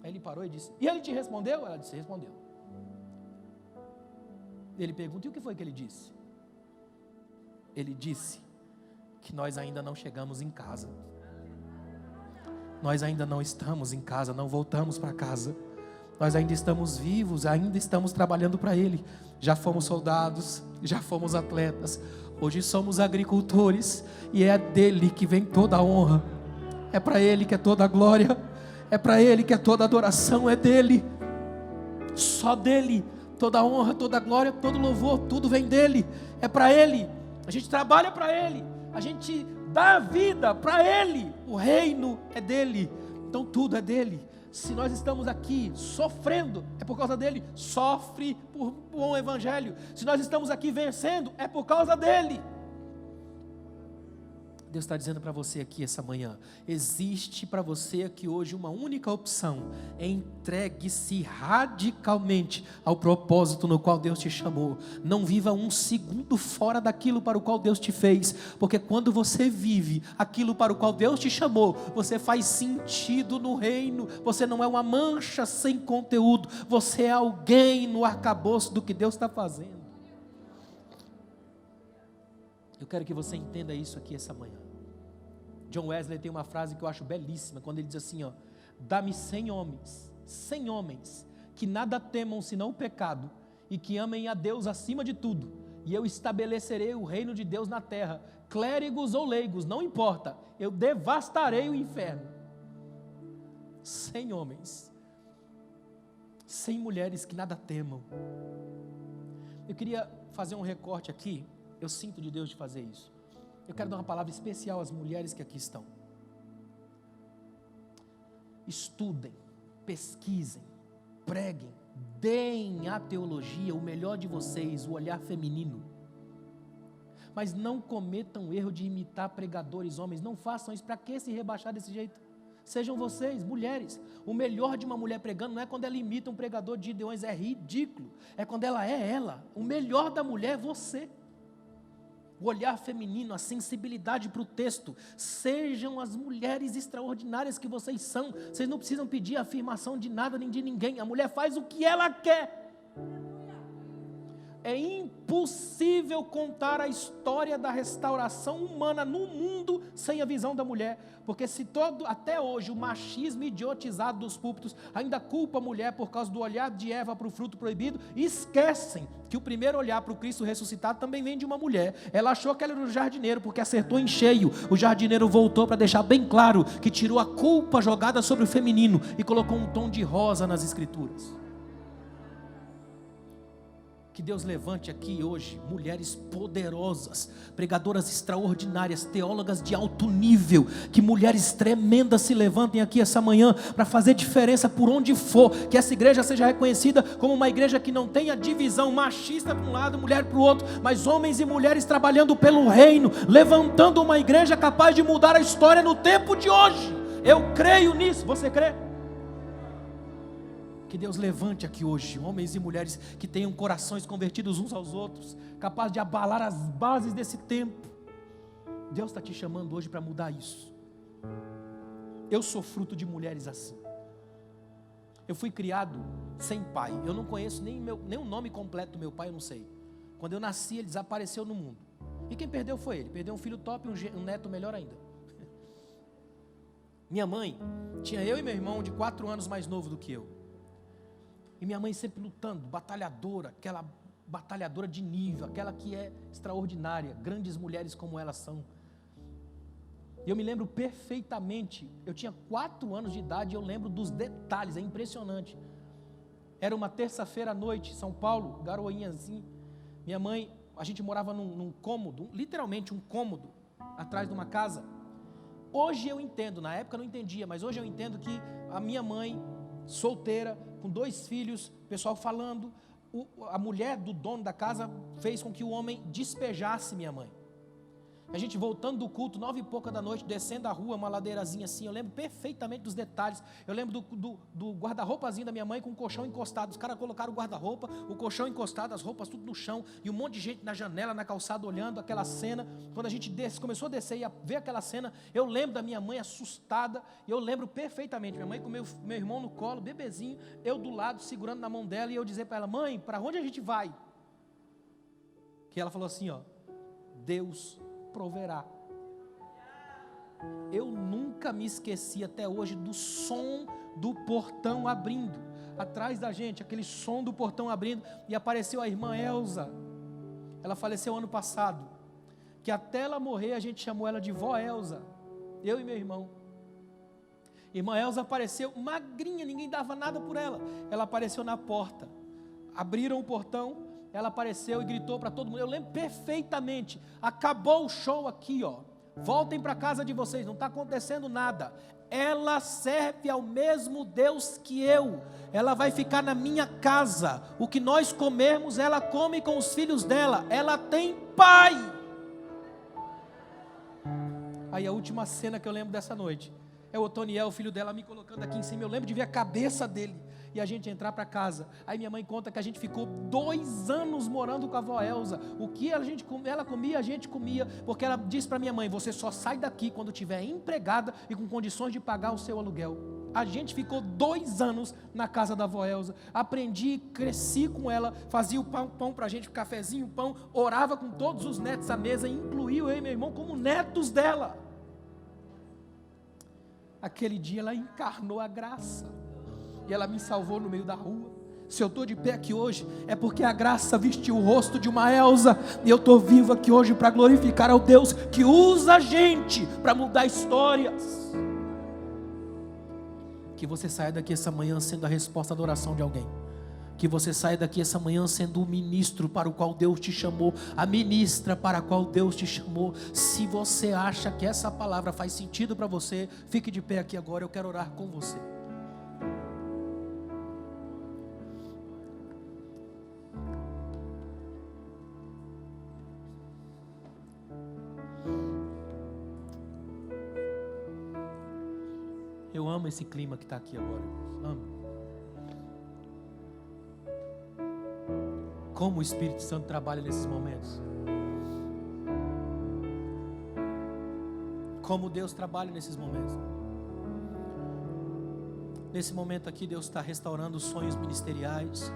Aí ele parou e disse: e ele te respondeu? Ela disse: respondeu. Ele pergunta: e o que foi que ele disse? Ele disse que nós ainda não chegamos em casa. Nós ainda não estamos em casa, não voltamos para casa. Nós ainda estamos vivos, ainda estamos trabalhando para Ele. Já fomos soldados, já fomos atletas. Hoje somos agricultores e é dele que vem toda a honra. É para Ele que é toda a glória. É para Ele que é toda a adoração, é dele. Só dele. Toda a honra, toda a glória, todo louvor, tudo vem dele. É para Ele. A gente trabalha para Ele. A gente dá a vida para Ele. O reino é dele, então tudo é dele. Se nós estamos aqui sofrendo, é por causa dele. Sofre por bom evangelho. Se nós estamos aqui vencendo, é por causa dele. Deus está dizendo para você aqui essa manhã: existe para você aqui hoje uma única opção: entregue-se radicalmente ao propósito no qual Deus te chamou. Não viva um segundo fora daquilo para o qual Deus te fez, porque quando você vive aquilo para o qual Deus te chamou, você faz sentido no reino. Você não é uma mancha sem conteúdo, você é alguém no arcabouço do que Deus está fazendo. Eu quero que você entenda isso aqui essa manhã. John Wesley tem uma frase que eu acho belíssima, quando ele diz assim, ó: dá-me 100 homens, que nada temam senão o pecado, e que amem a Deus acima de tudo, e eu estabelecerei o reino de Deus na terra. Clérigos ou leigos, não importa, eu devastarei o inferno. 100 homens, 100 mulheres que nada temam. Eu queria fazer um recorte aqui. Eu sinto de Deus de fazer isso. Eu quero dar uma palavra especial às mulheres que aqui estão. Estudem, pesquisem, preguem, deem à teologia o melhor de vocês, o olhar feminino. Mas não cometam o erro de imitar pregadores homens. Não façam isso. Para que se rebaixar desse jeito? Sejam vocês, mulheres. O melhor de uma mulher pregando não é quando ela imita um pregador de Gideões, é ridículo. É quando ela é ela. O melhor da mulher é você. o olhar feminino, a sensibilidade para o texto. Sejam as mulheres extraordinárias que vocês são. Vocês não precisam pedir afirmação de nada nem de ninguém. A mulher faz o que ela quer. É impossível contar a história da restauração humana no mundo sem a visão da mulher, porque se até hoje o machismo idiotizado dos púlpitos ainda culpa a mulher por causa do olhar de Eva para o fruto proibido, esquecem que o primeiro olhar para o Cristo ressuscitado também vem de uma mulher. Ela achou que ela era o jardineiro porque acertou em cheio. O jardineiro voltou para deixar bem claro que tirou a culpa jogada sobre o feminino e colocou um tom de rosa nas escrituras. Que Deus levante aqui hoje mulheres poderosas, pregadoras extraordinárias, teólogas de alto nível, que mulheres tremendas se levantem aqui essa manhã para fazer diferença por onde for, que essa igreja seja reconhecida como uma igreja que não tenha divisão machista para um lado, mulher para o outro, mas homens e mulheres trabalhando pelo reino, levantando uma igreja capaz de mudar a história no tempo de hoje. Eu creio nisso, você crê? Que Deus levante aqui hoje homens e mulheres que tenham corações convertidos uns aos outros, capazes de abalar as bases desse tempo. Deus está te chamando hoje para mudar isso. Eu sou fruto de mulheres assim. Eu fui criado sem pai. Eu não conheço nem o nome completo do meu pai, eu não sei. Quando eu nasci, ele desapareceu no mundo. E quem perdeu foi ele. Perdeu um filho top e um neto melhor ainda. Minha mãe tinha eu e meu irmão de 4 anos mais novo do que eu. E minha mãe sempre lutando, batalhadora, aquela batalhadora de nível, aquela que é extraordinária, grandes mulheres como elas são. E eu me lembro perfeitamente, eu tinha 4 anos de idade e eu lembro dos detalhes, é impressionante. Era uma terça-feira à noite, São Paulo, garoinha assim. Minha mãe, a gente morava num cômodo, literalmente um cômodo, atrás de uma casa. Hoje eu entendo, na época eu não entendia, mas hoje eu entendo que a minha mãe, solteira, com 2 filhos, o pessoal falando, a mulher do dono da casa fez com que o homem despejasse minha mãe. A gente voltando do culto, 9 e pouca da noite, descendo a rua, uma ladeirazinha assim, eu lembro perfeitamente dos detalhes. Eu lembro do guarda-roupazinho da minha mãe com o colchão encostado. Os caras colocaram o guarda-roupa, o colchão encostado, as roupas tudo no chão, e um monte de gente na janela, na calçada, olhando aquela cena. Quando a gente começou a descer e a ver aquela cena, eu lembro da minha mãe assustada, e eu lembro perfeitamente, minha mãe com meu irmão no colo, bebezinho, eu do lado, segurando na mão dela, e eu dizer para ela: mãe, para onde a gente vai? Que ela falou assim, ó: Deus proverá. Eu nunca me esqueci até hoje do som do portão abrindo, atrás da gente, aquele som do portão abrindo, e apareceu a irmã Elza. Ela faleceu ano passado, que até ela morrer a gente chamou ela de vó Elza, eu e meu irmão. Irmã Elza apareceu magrinha, ninguém dava nada por ela. Ela apareceu na porta, abriram o portão, ela apareceu e gritou para todo mundo. Eu lembro perfeitamente. Acabou o show aqui, ó. Voltem para a casa de vocês, não está acontecendo nada. Ela serve ao mesmo Deus que eu. Ela vai ficar na minha casa. O que nós comermos, ela come com os filhos dela. Ela tem pai. Aí a última cena que eu lembro dessa noite é o Otoniel, o filho dela, me colocando aqui em cima. Eu lembro de ver a cabeça dele e a gente entrar para casa. Aí minha mãe conta que a gente ficou 2 anos morando com a avó Elza. O que ela comia, a gente comia, porque ela disse para minha mãe: você só sai daqui quando tiver empregada e com condições de pagar o seu aluguel. A gente ficou 2 anos na casa da avó Elza. Aprendi, cresci com ela, fazia o pão para a gente, o cafezinho, o pão, orava com todos os netos à mesa, incluiu eu e meu irmão como netos dela. Aquele dia ela encarnou a graça e ela me salvou no meio da rua. Se eu estou de pé aqui hoje, é porque a graça vestiu o rosto de uma Elza, e eu estou vivo aqui hoje para glorificar ao Deus que usa a gente para mudar histórias. Que você saia daqui essa manhã sendo a resposta da oração de alguém. Que você saia daqui essa manhã sendo o ministro para o qual Deus te chamou, a ministra para a qual Deus te chamou. Se você acha que essa palavra faz sentido para você, fique de pé aqui agora, eu quero orar com você. Eu amo esse clima que está aqui agora, amo. Como o Espírito Santo trabalha nesses momentos. Como Deus trabalha nesses momentos. Nesse momento aqui, Deus está restaurando os sonhos ministeriais.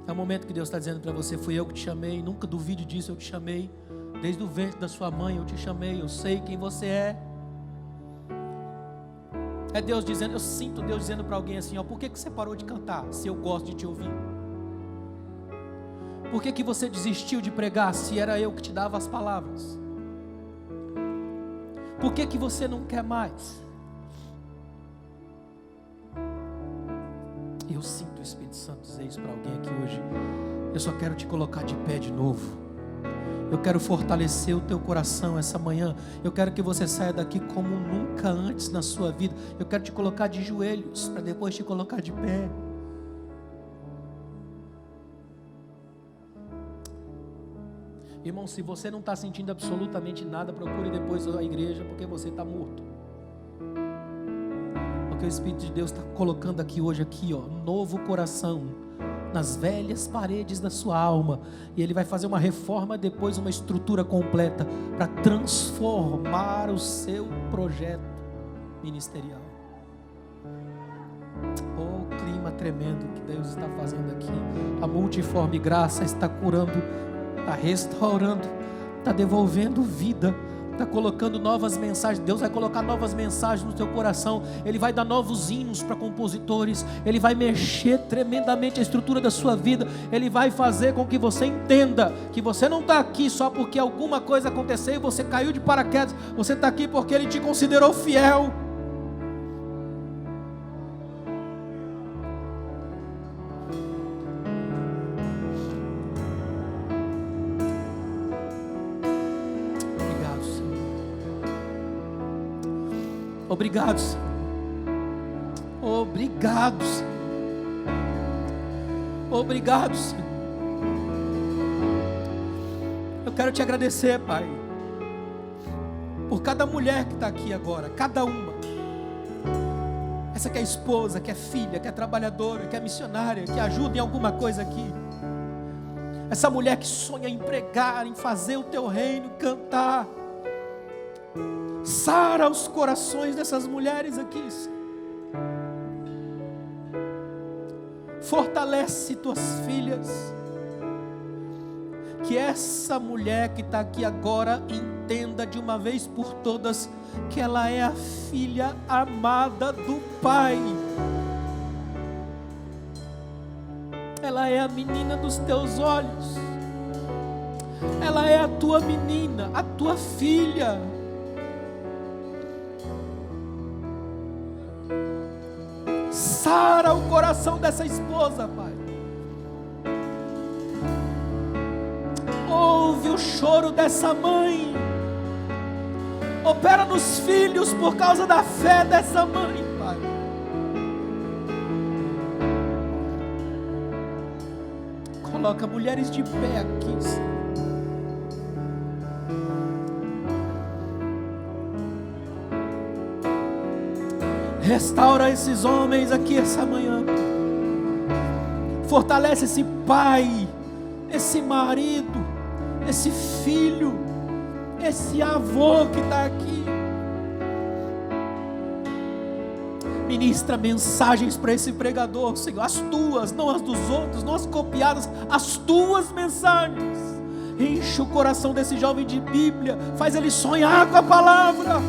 É o momento que Deus está dizendo para você: fui eu que te chamei, nunca duvide disso, eu te chamei. Desde o ventre da sua mãe eu te chamei, eu sei quem você é. É Deus dizendo, eu sinto Deus dizendo para alguém assim: ó, por que você parou de cantar, se eu gosto de te ouvir? Por que você desistiu de pregar, se era eu que te dava as palavras? Por que você não quer mais? Eu sinto o Espírito Santo dizer isso para alguém aqui hoje. Eu só quero te colocar de pé de novo. Eu quero fortalecer o teu coração essa manhã. Eu quero que você saia daqui como nunca antes na sua vida. Eu quero te colocar de joelhos, para depois te colocar de pé. Irmão, se você não está sentindo absolutamente nada, procure depois a igreja, porque você está morto. Porque o Espírito de Deus está colocando aqui hoje, aqui, ó, um novo coração nas velhas paredes da sua alma, e Ele vai fazer uma reforma, depois uma estrutura completa, para transformar o seu projeto ministerial. Oh, clima tremendo que Deus está fazendo aqui. A multiforme graça está curando, está restaurando, está devolvendo vida, está colocando novas mensagens. Deus vai colocar novas mensagens no teu coração. Ele vai dar novos hinos para compositores. Ele vai mexer tremendamente a estrutura da sua vida. Ele vai fazer com que você entenda que você não está aqui só porque alguma coisa aconteceu e você caiu de paraquedas. Você está aqui porque Ele te considerou fiel. Obrigado, Senhor. Obrigado, Senhor. Obrigado, Senhor. Eu quero te agradecer, Pai, por cada mulher que está aqui agora, cada uma. Essa que é esposa, que é filha, que é trabalhadora, que é missionária, que ajuda em alguma coisa aqui. Essa mulher que sonha em pregar, em fazer o teu reino, cantar. Sara os corações dessas mulheres aqui, Senhor. Fortalece tuas filhas. Que essa mulher que está aqui agora entenda de uma vez por todas que ela é a filha amada do Pai. Ela é a menina dos teus olhos. Ela é a tua menina, a tua filha. Sara o coração dessa esposa, Pai. Ouve o choro dessa mãe. Opera nos filhos por causa da fé dessa mãe, Pai. Coloca mulheres de pé aqui, Senhor. Restaura esses homens aqui essa manhã. Fortalece esse pai, esse marido, esse filho, esse avô que está aqui. Ministra mensagens para esse pregador, Senhor. As tuas, não as dos outros, não as copiadas, as tuas mensagens. Enche o coração desse jovem de Bíblia. Faz ele sonhar com a palavra.